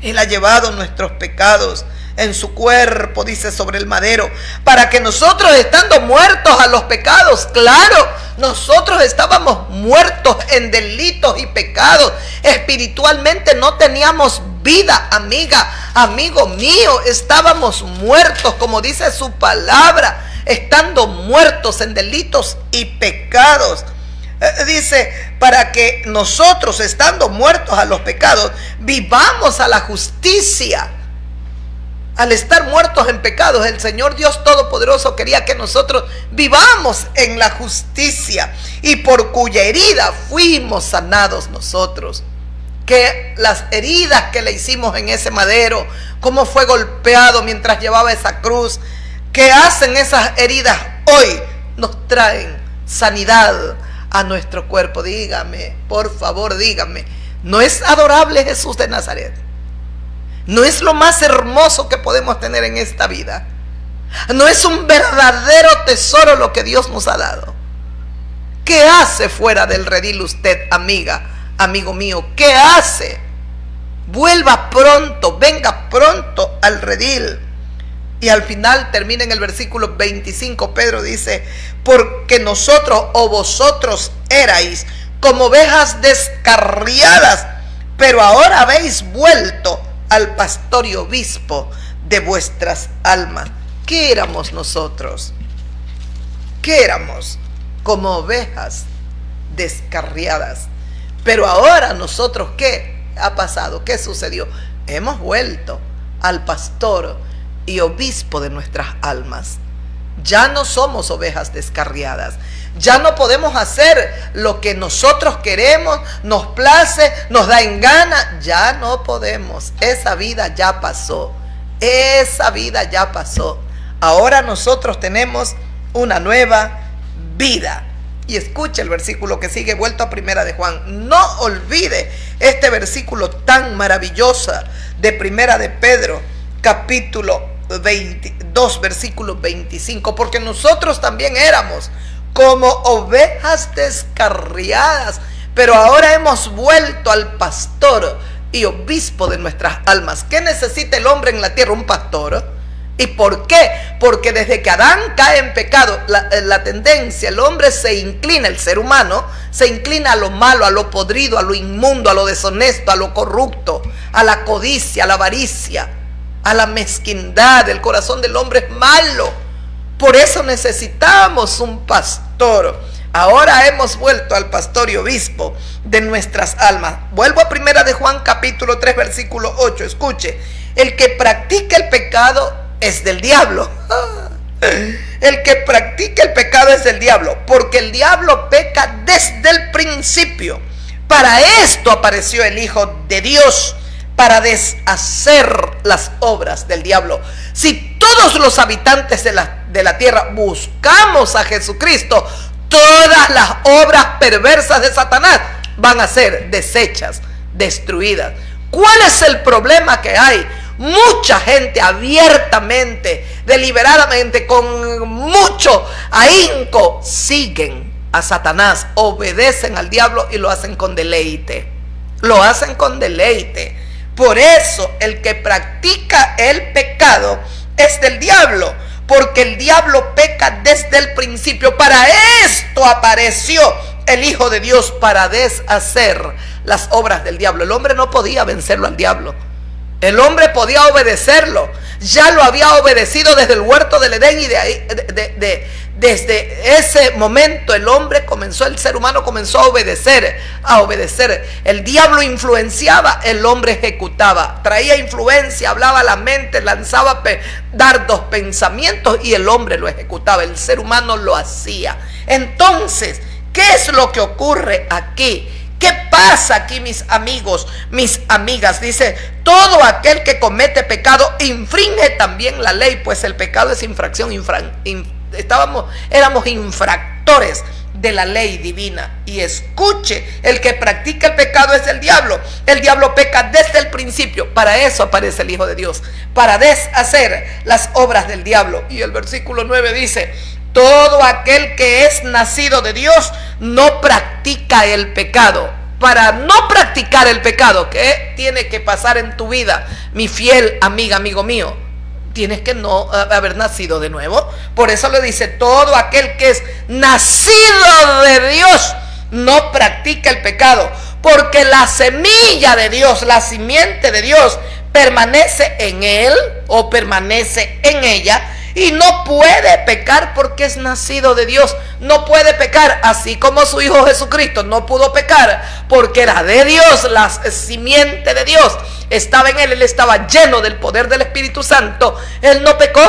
Él ha llevado nuestros pecados en su cuerpo, dice, sobre el madero, para que nosotros, estando muertos a los pecados, claro, nosotros estábamos muertos en delitos y pecados, espiritualmente no teníamos vida, amiga, amigo mío, estábamos muertos, como dice su palabra, estando muertos en delitos y pecados. Dice, para que nosotros, estando muertos a los pecados, vivamos a la justicia. Al estar muertos en pecados, el Señor Dios Todopoderoso quería que nosotros vivamos en la justicia, y por cuya herida fuimos sanados nosotros. Que las heridas que le hicimos en ese madero, cómo fue golpeado mientras llevaba esa cruz, ¿qué hacen esas heridas hoy? Nos traen sanidad a nuestro cuerpo. Dígame, por favor, dígame, ¿no es adorable Jesús de Nazaret? ¿No es lo más hermoso que podemos tener en esta vida? ¿No es un verdadero tesoro lo que Dios nos ha dado? ¿Qué hace fuera del redil usted, amiga, amigo mío? ¿Qué hace? Vuelva pronto, venga pronto al redil. Y al final termina en el versículo 25, Pedro dice, porque nosotros o vosotros erais como ovejas descarriadas, pero ahora habéis vuelto al pastor y obispo de vuestras almas. ¿Qué éramos nosotros? ¿Qué éramos? Como ovejas descarriadas. Pero ahora nosotros, ¿qué ha pasado? ¿Qué sucedió? hemos vuelto al pastor y obispo de nuestras almas. Ya no somos ovejas descarriadas. Ya no podemos hacer lo que nosotros queremos, nos place, nos da en gana. Ya no podemos. Esa vida ya pasó. Esa vida ya pasó. Ahora nosotros tenemos una nueva vida. Y escuche el versículo que sigue, vuelto a Primera de Juan. No olvide este versículo tan maravilloso de Primera de Pedro, capítulo 22, versículo 25. Porque nosotros también éramos como ovejas descarriadas, pero ahora hemos vuelto al pastor y obispo de nuestras almas. ¿Qué necesita el hombre en la tierra? Un pastor. ¿Y por qué? Porque desde que Adán cae en pecado, la tendencia, el hombre se inclina, el ser humano, se inclina a lo malo, a lo podrido, a lo inmundo, a lo deshonesto, a lo corrupto, a la codicia, a la avaricia, a la mezquindad. El corazón del hombre es malo. Por eso necesitamos un pastor. Ahora hemos vuelto al pastor y obispo de nuestras almas. Vuelvo a Primera de Juan, capítulo 3, versículo 8. Escuche, el que practica el pecado es del diablo. El que practica el pecado es del diablo, porque el diablo peca desde el principio. Para esto apareció el Hijo de Dios, para deshacer las obras del diablo. Si todos los habitantes de la tierra buscamos a Jesucristo, todas las obras perversas de Satanás van a ser deshechas, destruidas. ¿Cuál es el problema que hay? Mucha gente abiertamente, deliberadamente, con mucho ahínco, siguen a Satanás, obedecen al diablo y lo hacen con deleite. Lo hacen con deleite. Por eso el que practica el pecado es del diablo, porque el diablo peca desde el principio. Para esto apareció el Hijo de Dios, para deshacer las obras del diablo. El hombre no podía vencerlo al diablo. El hombre podía obedecerlo. Ya lo había obedecido desde el huerto del Edén, y de ahí, desde ese momento el ser humano comenzó a obedecer. El diablo influenciaba, el hombre ejecutaba. Traía influencia, hablaba a la mente, lanzaba dardos, pensamientos, y el hombre lo ejecutaba. El ser humano lo hacía. Entonces, ¿qué es lo que ocurre aquí? ¿Qué pasa aquí, mis amigos, mis amigas? Dice, todo aquel que comete pecado infringe también la ley, pues el pecado es infracción. Éramos infractores de la ley divina. Y escuche, el que practica el pecado es el diablo. El diablo peca desde el principio. Para eso aparece el Hijo de Dios, para deshacer las obras del diablo. Y el versículo 9 dice, todo aquel que es nacido de Dios no practica el pecado. Para no practicar el pecado, ¿qué tiene que pasar en tu vida, mi fiel amiga, amigo mío? Tienes que no haber nacido de nuevo. Por eso le dice, todo aquel que es nacido de Dios no practica el pecado, porque la semilla de Dios, la simiente de Dios, permanece en él o permanece en ella, y no puede pecar porque es nacido de Dios. No puede pecar, así como su Hijo Jesucristo no pudo pecar porque era de Dios. La simiente de Dios estaba en él, él estaba lleno del poder del Espíritu Santo. Él no pecó.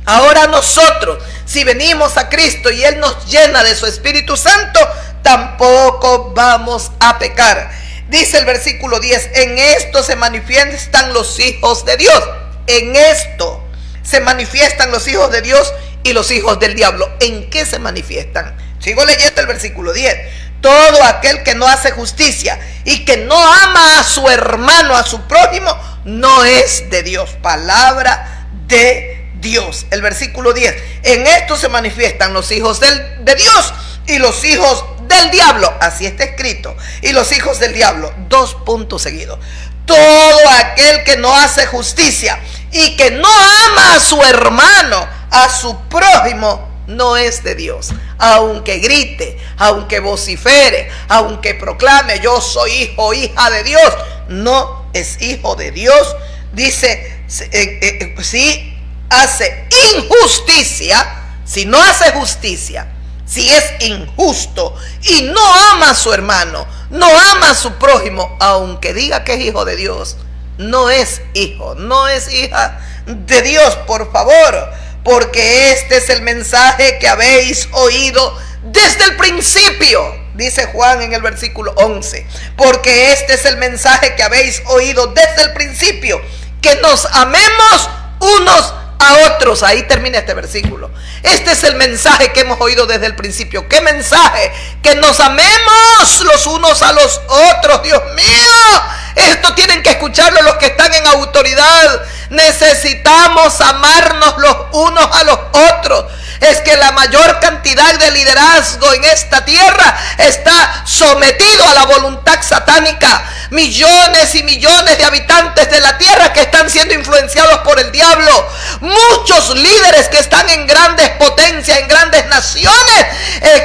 Ahora nosotros, si venimos a Cristo y él nos llena de su Espíritu Santo, tampoco vamos a pecar. Dice el versículo 10, en esto se manifiestan los hijos de Dios. En esto se manifiestan los hijos de Dios y los hijos del diablo. ¿En qué se manifiestan? Sigo leyendo el versículo 10. Todo aquel que no hace justicia y que no ama a su hermano, a su prójimo, no es de Dios. Palabra de Dios. El versículo 10. En esto se manifiestan los hijos de Dios y los hijos del diablo. Así está escrito. Y los hijos del diablo. 2 puntos seguidos. Todo aquel que no hace justicia y que no ama a su hermano, a su prójimo, no es de Dios. Aunque grite, aunque vocifere, aunque proclame, yo soy hijo o hija de Dios, no es hijo de Dios. Dice, si hace injusticia, si no hace justicia, si es injusto y no ama a su hermano, no ama a su prójimo, aunque diga que es hijo de Dios, no es hijo, no es hija de Dios, por favor, porque este es el mensaje que habéis oído desde el principio, dice Juan en el versículo 11, porque este es el mensaje que habéis oído desde el principio, que nos amemos unos a otros. Ahí termina este versículo. Este es el mensaje que hemos oído desde el principio. ¿Qué mensaje? Que nos amemos los unos a los otros. Dios mío, esto tienen que escucharlo los que están en autoridad. Necesitamos amarnos los unos a los otros. Es que la mayor cantidad de liderazgo en esta tierra está sometido a la voluntad satánica. Millones y millones de habitantes de la tierra que están siendo influenciados por el diablo. Muchos líderes que están en grandes potencias, en grandes naciones,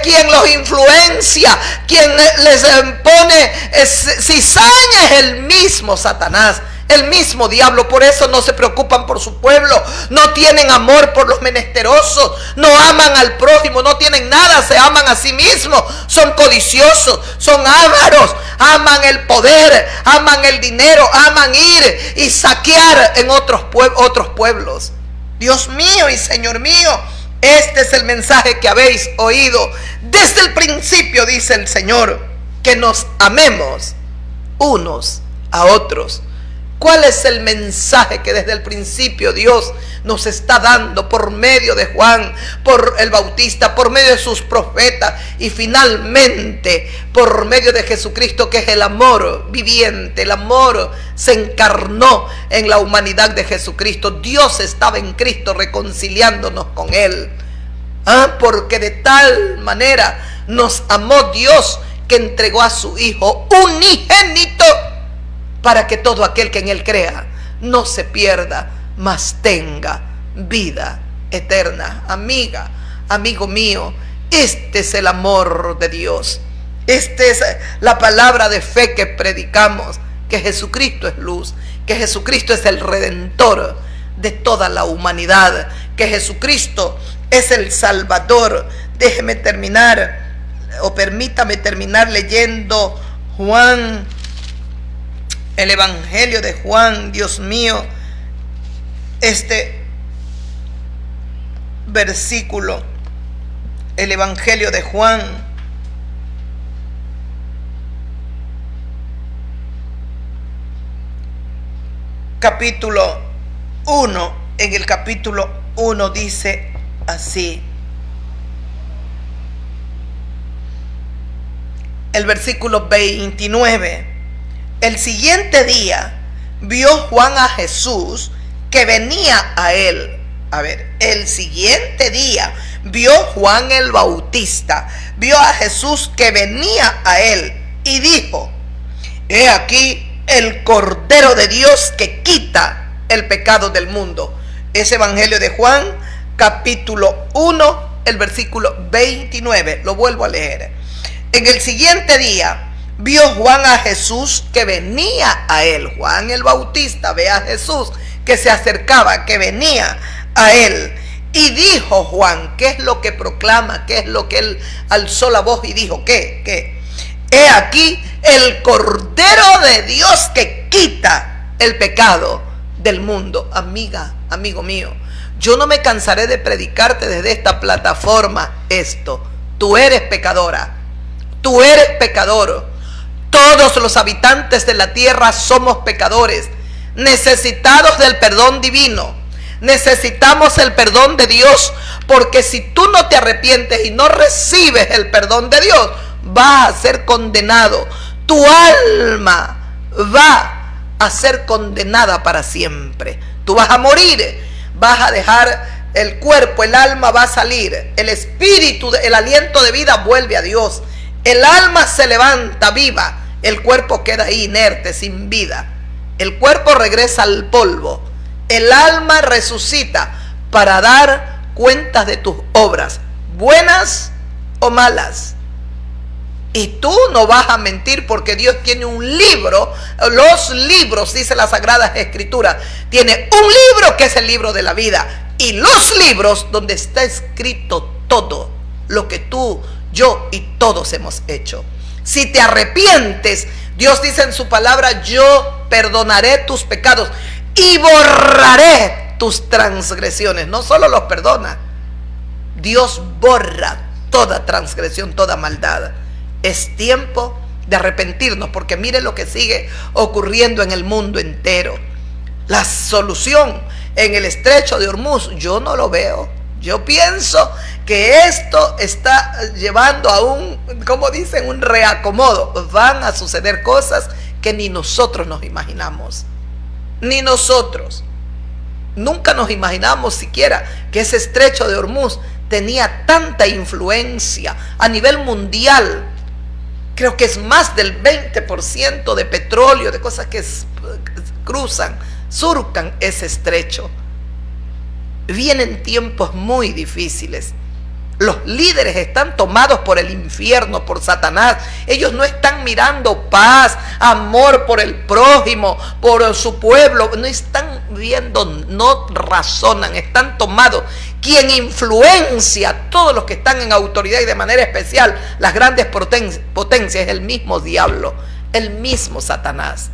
quien los influencia, quien les pone cizaña es el mismo Satanás, el mismo diablo. Por eso no se preocupan por su pueblo, no tienen amor por los menesterosos, no aman al prójimo, no tienen nada, se aman a sí mismos, son codiciosos, son ávaros, aman el poder, aman el dinero, aman ir y saquear en otros pueblos. Dios mío y Señor mío, este es el mensaje que habéis oído desde el principio, dice el Señor, que nos amemos unos a otros. ¿Cuál es el mensaje que desde el principio Dios nos está dando por medio de Juan, por el Bautista, por medio de sus profetas y finalmente por medio de Jesucristo, que es el amor viviente? El amor se encarnó en la humanidad de Jesucristo. Dios estaba en Cristo reconciliándonos con Él. Porque de tal manera nos amó Dios que entregó a su Hijo unigénito, para que todo aquel que en Él crea no se pierda, mas tenga vida eterna. Amiga, amigo mío, este es el amor de Dios. Esta es la palabra de fe que predicamos, que Jesucristo es luz, que Jesucristo es el Redentor de toda la humanidad, que Jesucristo es el Salvador. Déjeme terminar, o permítame terminar leyendo Juan, el Evangelio de Juan. Dios mío, este versículo, el Evangelio de Juan, capítulo 1, en el capítulo 1 dice así, el versículo 29. El siguiente día vio Juan a Jesús que venía a él. El siguiente día vio Juan el Bautista, vio a Jesús que venía a él y dijo: he aquí el Cordero de Dios que quita el pecado del mundo. Es Evangelio de Juan, capítulo 1, el versículo 29. Lo vuelvo a leer. En el siguiente día vio Juan a Jesús que venía a él. Juan el Bautista ve a Jesús que se acercaba, que venía a él. Y dijo Juan, ¿qué es lo que proclama? ¿Qué es lo que él alzó la voz y dijo? ¿Qué? He aquí el Cordero de Dios que quita el pecado del mundo. Amiga, amigo mío, yo no me cansaré de predicarte desde esta plataforma esto. Tú eres pecadora, tú eres pecador. Todos los habitantes de la tierra somos pecadores, necesitados del perdón divino. Necesitamos el perdón de Dios, porque si tú no te arrepientes y no recibes el perdón de Dios, vas a ser condenado. Tu alma va a ser condenada para siempre. Tú vas a morir, vas a dejar el cuerpo, el alma va a salir, el espíritu, el aliento de vida vuelve a Dios. El alma se levanta viva, el cuerpo queda ahí inerte, sin vida. El cuerpo regresa al polvo. El alma resucita para dar cuentas de tus obras, buenas o malas. Y tú no vas a mentir, porque Dios tiene un libro. Los libros, dice la Sagrada Escritura, tiene un libro que es el libro de la vida. Y los libros donde está escrito todo lo que tú, yo y todos hemos hecho. Si te arrepientes, Dios dice en su palabra: yo perdonaré tus pecados y borraré tus transgresiones. No solo los perdona, Dios borra toda transgresión, toda maldad. Es tiempo de arrepentirnos, porque mire lo que sigue ocurriendo en el mundo entero. La solución en el estrecho de Hormuz, yo no lo veo. Yo pienso que esto está llevando a un, como dicen, un reacomodo. Van a suceder cosas que ni nosotros nos imaginamos. Ni nosotros. Nunca nos imaginamos siquiera que ese estrecho de Hormuz tenía tanta influencia a nivel mundial. Creo que es más del 20% de petróleo, de cosas que cruzan, surcan ese estrecho. Vienen tiempos muy difíciles. Los líderes están tomados por el infierno, por Satanás. Ellos no están mirando paz, amor por el prójimo, por su pueblo. No están viendo, no razonan, están tomados. Quien influencia a todos los que están en autoridad y de manera especial las grandes potencias es el mismo diablo, el mismo Satanás.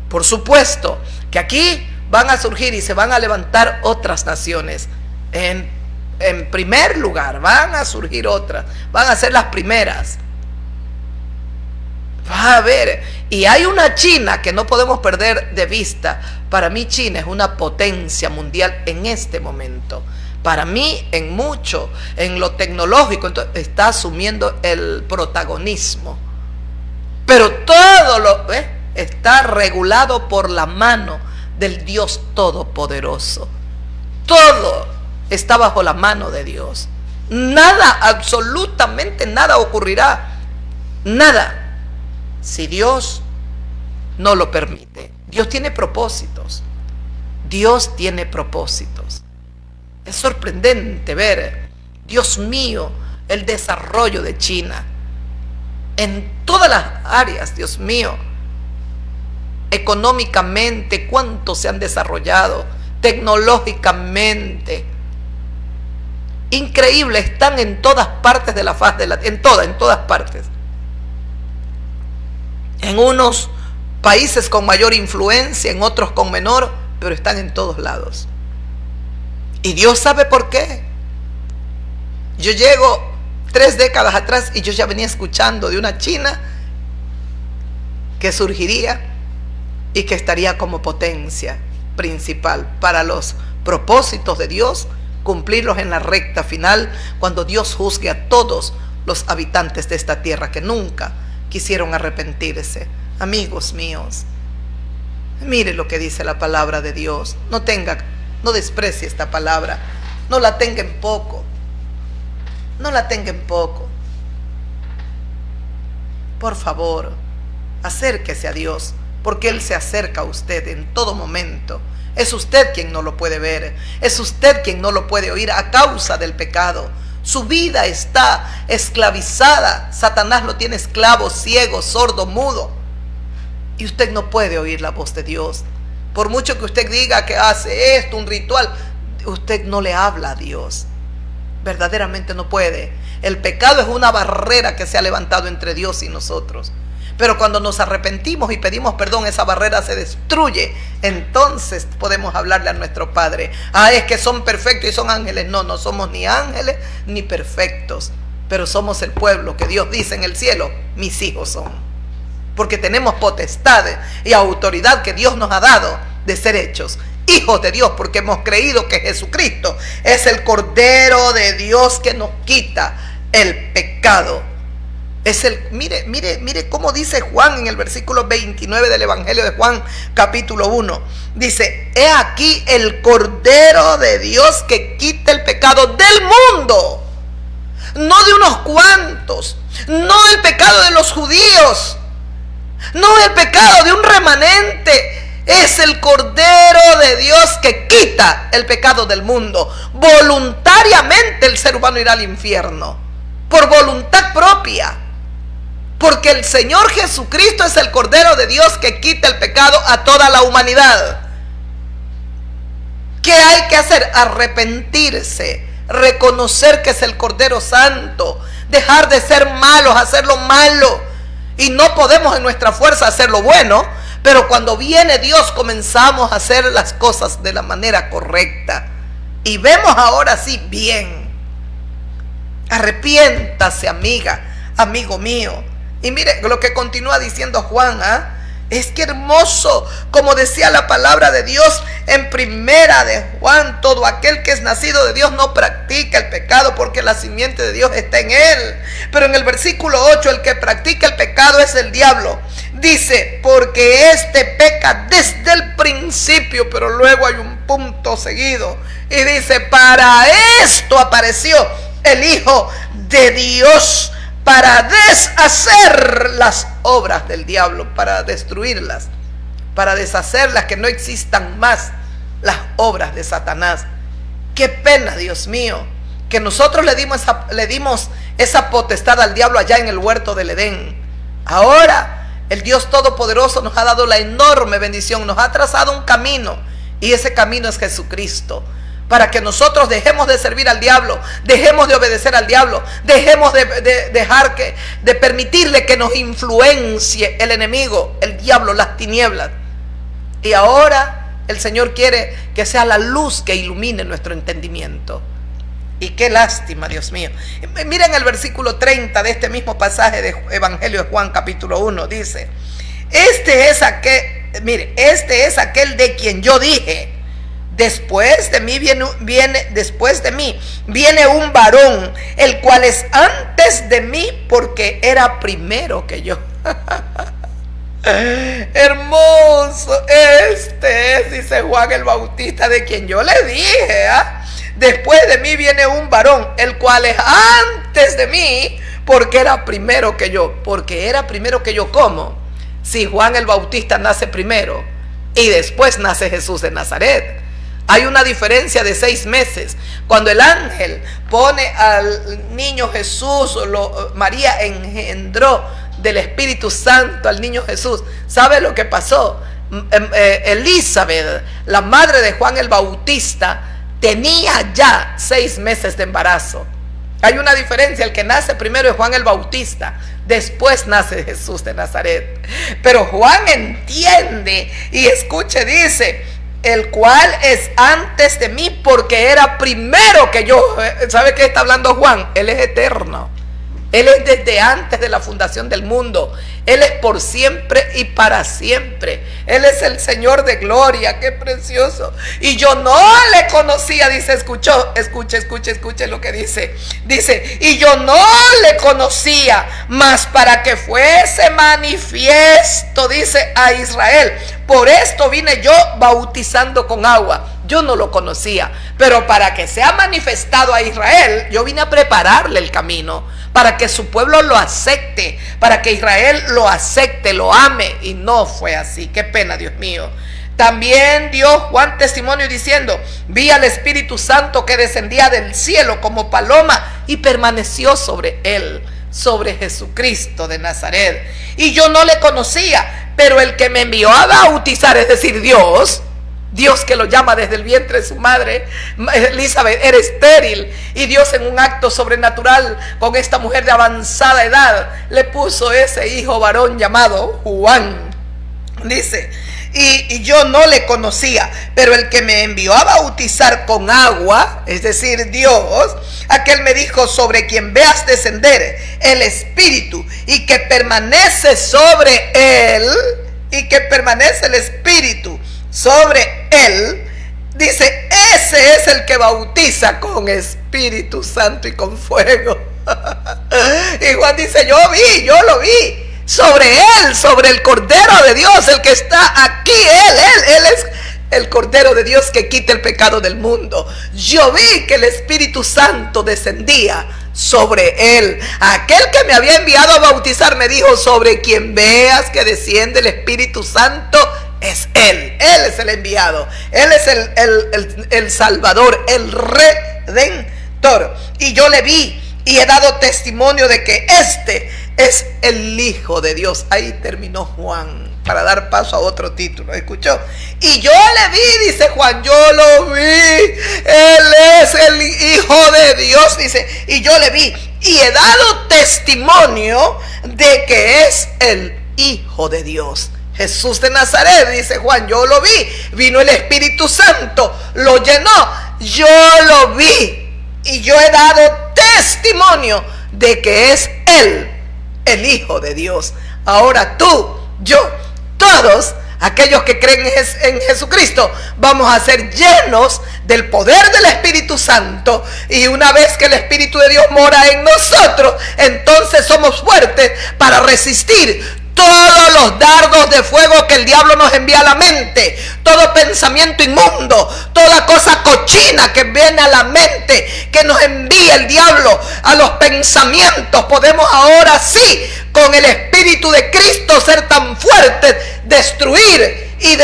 Por supuesto que aquí van a surgir y se van a levantar otras naciones. En primer lugar, van a surgir otras, van a ser las primeras. Va a haber, y hay una China que no podemos perder de vista. Para mí China es una potencia mundial en este momento. Para mí en mucho, en lo tecnológico, entonces, está asumiendo el protagonismo. Pero todo lo está regulado por la mano del Dios Todopoderoso. Todo está bajo la mano de Dios. Nada, absolutamente nada ocurrirá. Nada. Si Dios no lo permite. Dios tiene propósitos. Dios tiene propósitos. Es sorprendente ver, Dios mío, el desarrollo de China. En todas las áreas, Dios mío. Económicamente, cuánto se han desarrollado. Tecnológicamente. Increíble, están en todas partes de la faz de la tierra, en todas partes. En unos países con mayor influencia, en otros con menor, pero están en todos lados. Y Dios sabe por qué. Yo llego 3 décadas atrás y yo ya venía escuchando de una China que surgiría y que estaría como potencia principal para los propósitos de Dios, cumplirlos en la recta final, cuando Dios juzgue a todos los habitantes de esta tierra que nunca quisieron arrepentirse. Amigos míos, mire lo que dice la palabra de Dios. No desprecie esta palabra, no la tenga en poco, no la tenga en poco. Por favor, acérquese a Dios, porque Él se acerca a usted en todo momento. Es usted quien no lo puede ver, es usted quien no lo puede oír a causa del pecado. Su vida está esclavizada, Satanás lo tiene esclavo, ciego, sordo, mudo, y usted no puede oír la voz de Dios. Por mucho que usted diga que hace esto, un ritual, usted no le habla a Dios. Verdaderamente no puede. El pecado es una barrera que se ha levantado entre Dios y nosotros. Pero cuando nos arrepentimos y pedimos perdón, esa barrera se destruye. Entonces podemos hablarle a nuestro Padre. Es que son perfectos y son ángeles. No, no somos ni ángeles ni perfectos. Pero somos el pueblo que Dios dice en el cielo, mis hijos son. Porque tenemos potestad y autoridad que Dios nos ha dado de ser hechos hijos de Dios, porque hemos creído que Jesucristo es el Cordero de Dios que nos quita el pecado. Mire cómo dice Juan en el versículo 29 del Evangelio de Juan, capítulo 1. Dice: he aquí el Cordero de Dios que quita el pecado del mundo. No de unos cuantos, no el pecado de los judíos, no el pecado de un remanente. Es el Cordero de Dios que quita el pecado del mundo. Voluntariamente el ser humano irá al infierno, por voluntad propia, porque el Señor Jesucristo es el Cordero de Dios que quita el pecado a toda la humanidad. ¿Qué hay que hacer? Arrepentirse, reconocer que es el Cordero Santo, dejar de ser malos, hacer lo malo. Y no podemos en nuestra fuerza hacer lo bueno, Pero cuando viene Dios comenzamos a hacer las cosas de la manera correcta. Y vemos ahora sí bien. Arrepiéntase, amiga, amigo mío. Y mire lo que continúa diciendo Juan, es que hermoso, como decía la palabra de Dios en primera de Juan: todo aquel que es nacido de Dios no practica el pecado, porque la simiente de Dios está en él. Pero en el versículo 8, el que practica el pecado es el diablo. Dice, porque este peca desde el principio, pero luego hay un punto seguido. Y dice, para esto apareció el Hijo de Dios, para deshacer las obras del diablo, para destruirlas, para deshacerlas, que no existan más las obras de Satanás. Qué pena, Dios mío, que nosotros le dimos esa potestad al diablo allá en el huerto del Edén. Ahora el Dios Todopoderoso nos ha dado la enorme bendición, nos ha trazado un camino, y ese camino es Jesucristo. Para que nosotros dejemos de servir al diablo, dejemos de obedecer al diablo, dejemos de permitirle que nos influencie el enemigo, el diablo, las tinieblas. Y ahora el Señor quiere que sea la luz que ilumine nuestro entendimiento. Y qué lástima, Dios mío. Miren el versículo 30 de este mismo pasaje de Evangelio de Juan, capítulo 1, dice: este es aquel de quien yo dije, después de mí viene un varón, el cual es antes de mí, porque era primero que yo. Hermoso, este es, dice Juan el Bautista, de quien yo le dije, después de mí viene un varón, el cual es antes de mí, porque era primero que yo. Porque era primero que yo, ¿cómo? Si Juan el Bautista nace primero y después nace Jesús de Nazaret. Hay una diferencia de 6 meses. Cuando el ángel pone al niño Jesús, María engendró del Espíritu Santo al niño Jesús. ¿Sabe lo que pasó? Elizabeth, la madre de Juan el Bautista, tenía ya 6 meses de embarazo. Hay una diferencia. El que nace primero es Juan el Bautista, después nace Jesús de Nazaret. Pero Juan entiende y escuche, dice: el cual es antes de mí, porque era primero que yo. ¿Sabe qué está hablando Juan? Él es eterno. Él es desde antes de la fundación del mundo. Él es por siempre y para siempre. Él es el Señor de gloria. ¡Qué precioso! Y yo no le conocía, dice, escuche lo que dice. Dice, y yo no le conocía, mas para que fuese manifiesto, dice, a Israel. Por esto vine yo bautizando con agua. Yo no lo conocía, pero para que sea manifestado a Israel, yo vine a prepararle el camino, para que su pueblo lo acepte, para que Israel lo acepte, lo ame. Y no fue así. Qué pena, Dios mío. También dio Juan testimonio diciendo: vi al Espíritu Santo que descendía del cielo como paloma y permaneció sobre él, sobre Jesucristo de Nazaret. Y yo no le conocía, pero el que me envió a bautizar, es decir, Dios que lo llama desde el vientre de su madre. Elizabeth era estéril, y Dios, en un acto sobrenatural con esta mujer de avanzada edad, le puso ese hijo varón llamado Juan. Dice, y yo no le conocía, pero el que me envió a bautizar con agua, es decir, Dios, aquel me dijo: sobre quien veas descender el Espíritu y que permanece sobre él, y que permanece el Espíritu sobre él, dice, ese es el que bautiza con Espíritu Santo y con fuego. Y Juan dice, yo lo vi sobre él, sobre el Cordero de Dios, el que está aquí. Él es el Cordero de Dios que quita el pecado del mundo. Yo vi que el Espíritu Santo descendía sobre él. Aquel que me había enviado a bautizar me dijo: sobre quien veas que desciende el Espíritu Santo, es él. Él es el enviado. Él es el Salvador, el Redentor. Y yo le vi y he dado testimonio de que este es el Hijo de Dios. Ahí terminó Juan para dar paso a otro título. ¿Escuchó? Y yo le vi, dice Juan, yo lo vi. Él es el Hijo de Dios, dice. Y yo le vi y he dado testimonio de que es el Hijo de Dios. Jesús de Nazaret, dice Juan, yo lo vi, vino el Espíritu Santo, lo llenó, yo lo vi y yo he dado testimonio de que es Él, el Hijo de Dios. Ahora tú, yo, todos aquellos que creen en Jesucristo, vamos a ser llenos del poder del Espíritu Santo, y una vez que el Espíritu de Dios mora en nosotros, entonces somos fuertes para resistir todos los dardos de fuego que el diablo nos envía a la mente, todo pensamiento inmundo, toda cosa cochina que viene a la mente, que nos envía el diablo a los pensamientos. Podemos ahora sí, con el Espíritu de Cristo, ser tan fuertes, destruir y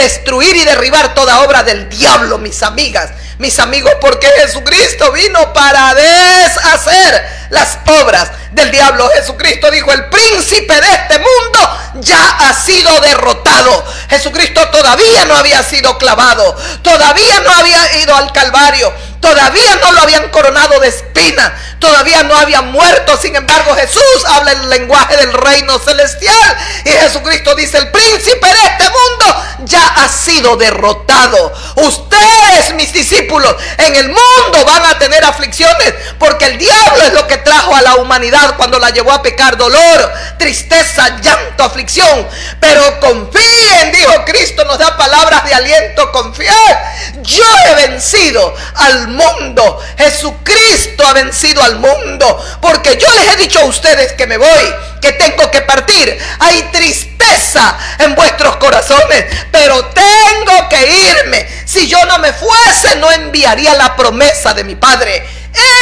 derribar toda obra del diablo, mis amigas, mis amigos, porque Jesucristo vino para deshacer las obras del diablo. Jesucristo dijo: el príncipe de este mundo ya ha sido derrotado. Jesucristo todavía no había sido clavado, todavía no había ido al Calvario, todavía no lo habían coronado de espinas, todavía no había muerto. Sin embargo, Jesús habla el lenguaje del reino celestial y Jesucristo dice: el príncipe de este mundo ya ha sido derrotado. Ustedes, mis discípulos, en el mundo van a tener aflicciones, porque el diablo es lo que trajo a la humanidad cuando la llevó a pecar: dolor, tristeza, llanto, aflicción. Pero confíen, dijo Cristo, nos da palabras de aliento: confiar, yo he vencido al mundo. Jesucristo ha vencido al mundo, porque yo les he dicho a ustedes que me voy, que tengo que partir. Hay tristeza en vuestros corazones, pero tengo que irme. Si yo no me fuese, no enviaría la promesa de mi Padre.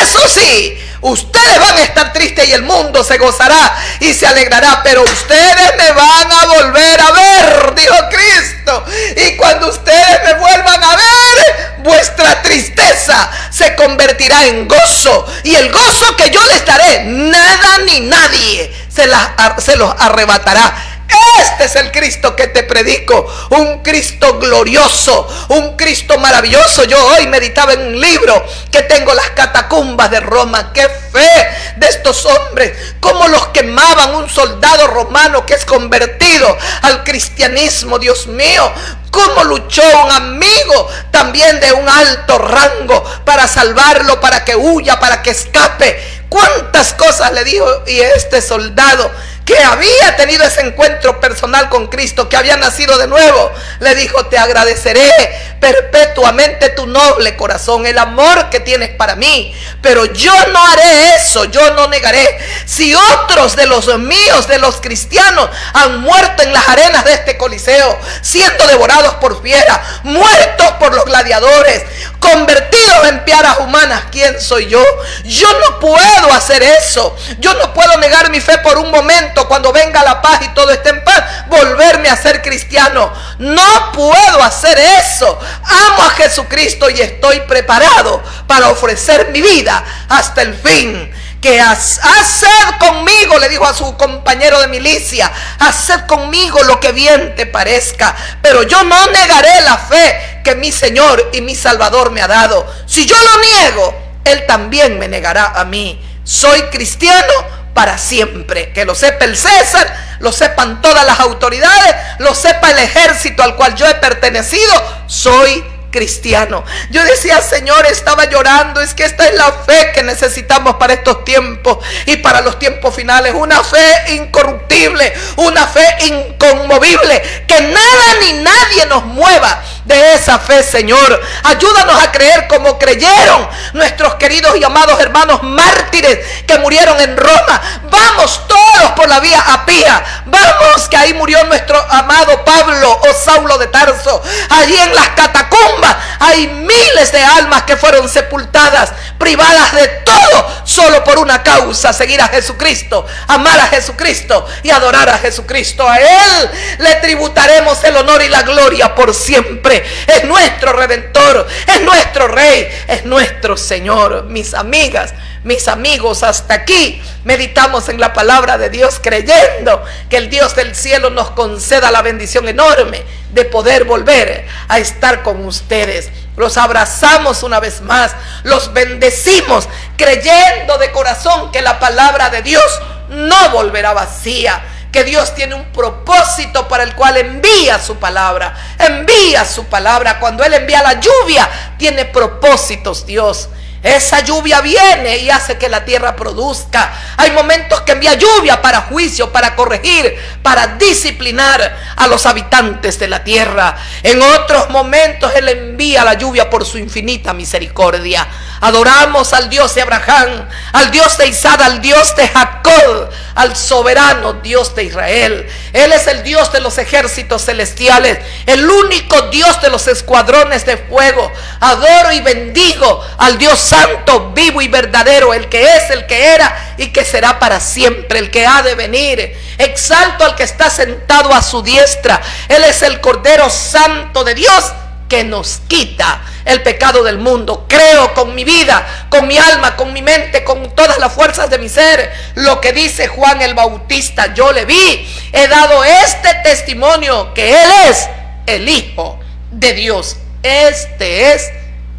Eso sí, ustedes van a estar tristes y el mundo se gozará y se alegrará, pero ustedes me van a volver a ver, dijo Cristo. Y cuando ustedes me vuelvan a ver, vuestra tristeza se convertirá en gozo, y el gozo que yo les daré, nada ni nadie se los arrebatará. Este es el Cristo que te predico, un Cristo glorioso, un Cristo maravilloso. Yo hoy meditaba en un libro que tengo, Las catacumbas de Roma. Qué fe de estos hombres, cómo los quemaban. Un soldado romano que es convertido al cristianismo, Dios mío, cómo luchó un amigo también de un alto rango para salvarlo, para que huya, para que escape. Cuántas cosas le dijo, y este soldado que había tenido ese encuentro personal con Cristo, que había nacido de nuevo, le dijo: te agradeceré perpetuamente tu noble corazón, el amor que tienes para mí, pero yo no haré eso, yo no negaré. Si otros de los míos, de los cristianos, han muerto en las arenas de este coliseo, siendo devorados por fieras, muertos por los gladiadores, convertidos en piaras humanas, ¿quién soy yo? Yo no puedo hacer eso. Yo no puedo negar mi fe por un momento, cuando venga la paz y todo esté en paz, volverme a ser cristiano. No puedo hacer eso. Amo a Jesucristo y estoy preparado para ofrecer mi vida hasta el fin. Que haced conmigo, le dijo a su compañero de milicia, haced conmigo lo que bien te parezca, pero yo no negaré la fe que mi Señor y mi Salvador me ha dado. Si yo lo niego, Él también me negará a mí. Soy cristiano para siempre. Que lo sepa el César, lo sepan todas las autoridades, lo sepa el ejército al cual yo he pertenecido. Soy cristiano. Yo decía: Señor, estaba llorando, es que esta es la fe que necesitamos para estos tiempos y para los tiempos finales. Una fe incorruptible, una fe inconmovible, que nada ni nadie nos mueva de esa fe. Señor, ayúdanos a creer como creyeron nuestros queridos y amados hermanos mártires que murieron en Roma. Vamos todos por la vía Apía, vamos, que ahí murió nuestro amado Pablo o Saulo de Tarso. Allí en las catacumbas hay miles de almas que fueron sepultadas, privadas de todo, solo por una causa: seguir a Jesucristo, amar a Jesucristo y adorar a Jesucristo. A Él le tributaremos el honor y la gloria por siempre. Es nuestro Redentor, es nuestro Rey, es nuestro Señor. Mis amigas, mis amigos, hasta aquí meditamos en la palabra de Dios, creyendo que el Dios del cielo nos conceda la bendición enorme de poder volver a estar con ustedes. Los abrazamos una vez más, los bendecimos, creyendo de corazón que la palabra de Dios no volverá vacía, que Dios tiene un propósito para el cual envía su palabra. Envía su palabra. Cuando Él envía la lluvia, tiene propósitos Dios. Esa lluvia viene y hace que la tierra produzca. Hay momentos que envía lluvia para juicio, para corregir, para disciplinar a los habitantes de la tierra. En otros momentos Él envía la lluvia por su infinita misericordia. Adoramos al Dios de Abraham, al Dios de Isaac, al Dios de Jacob, al soberano Dios de Israel. Él es el Dios de los ejércitos celestiales, el único Dios de los escuadrones de fuego. Adoro y bendigo al Dios santo, vivo y verdadero, el que es, el que era y que será para siempre, el que ha de venir. Exalto al que está sentado a su diestra. Él es el Cordero Santo de Dios, que nos quita el pecado del mundo. Creo con mi vida, con mi alma, con mi mente, con todas las fuerzas de mi ser, lo que dice Juan el Bautista. Yo le vi, he dado este testimonio, que Él es el Hijo de Dios. Este es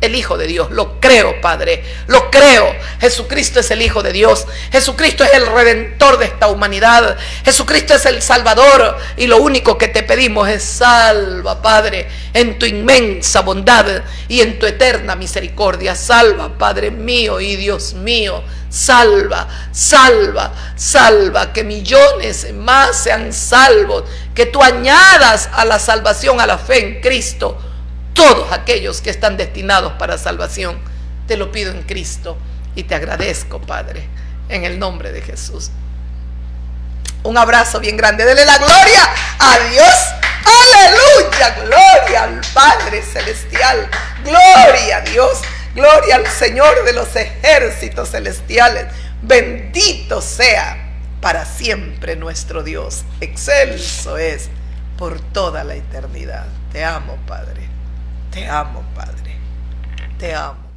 el Hijo de Dios. Lo creo, Padre, lo creo. Jesucristo es el Hijo de Dios. Jesucristo es el Redentor de esta humanidad. Jesucristo es el Salvador, y lo único que te pedimos es: salva, Padre, en tu inmensa bondad y en tu eterna misericordia. Salva, Padre mío y Dios mío. Salva, salva, salva, que millones más sean salvos, que tú añadas a la salvación, a la fe en Cristo, todos aquellos que están destinados para salvación. Te lo pido en Cristo y te agradezco, Padre, en el nombre de Jesús. Un abrazo bien grande. Dele la gloria a Dios. Aleluya. Gloria al Padre Celestial. Gloria a Dios. Gloria al Señor de los ejércitos celestiales. Bendito sea para siempre nuestro Dios. Excelso es por toda la eternidad. Te amo, Padre. Te amo, Padre. Te amo.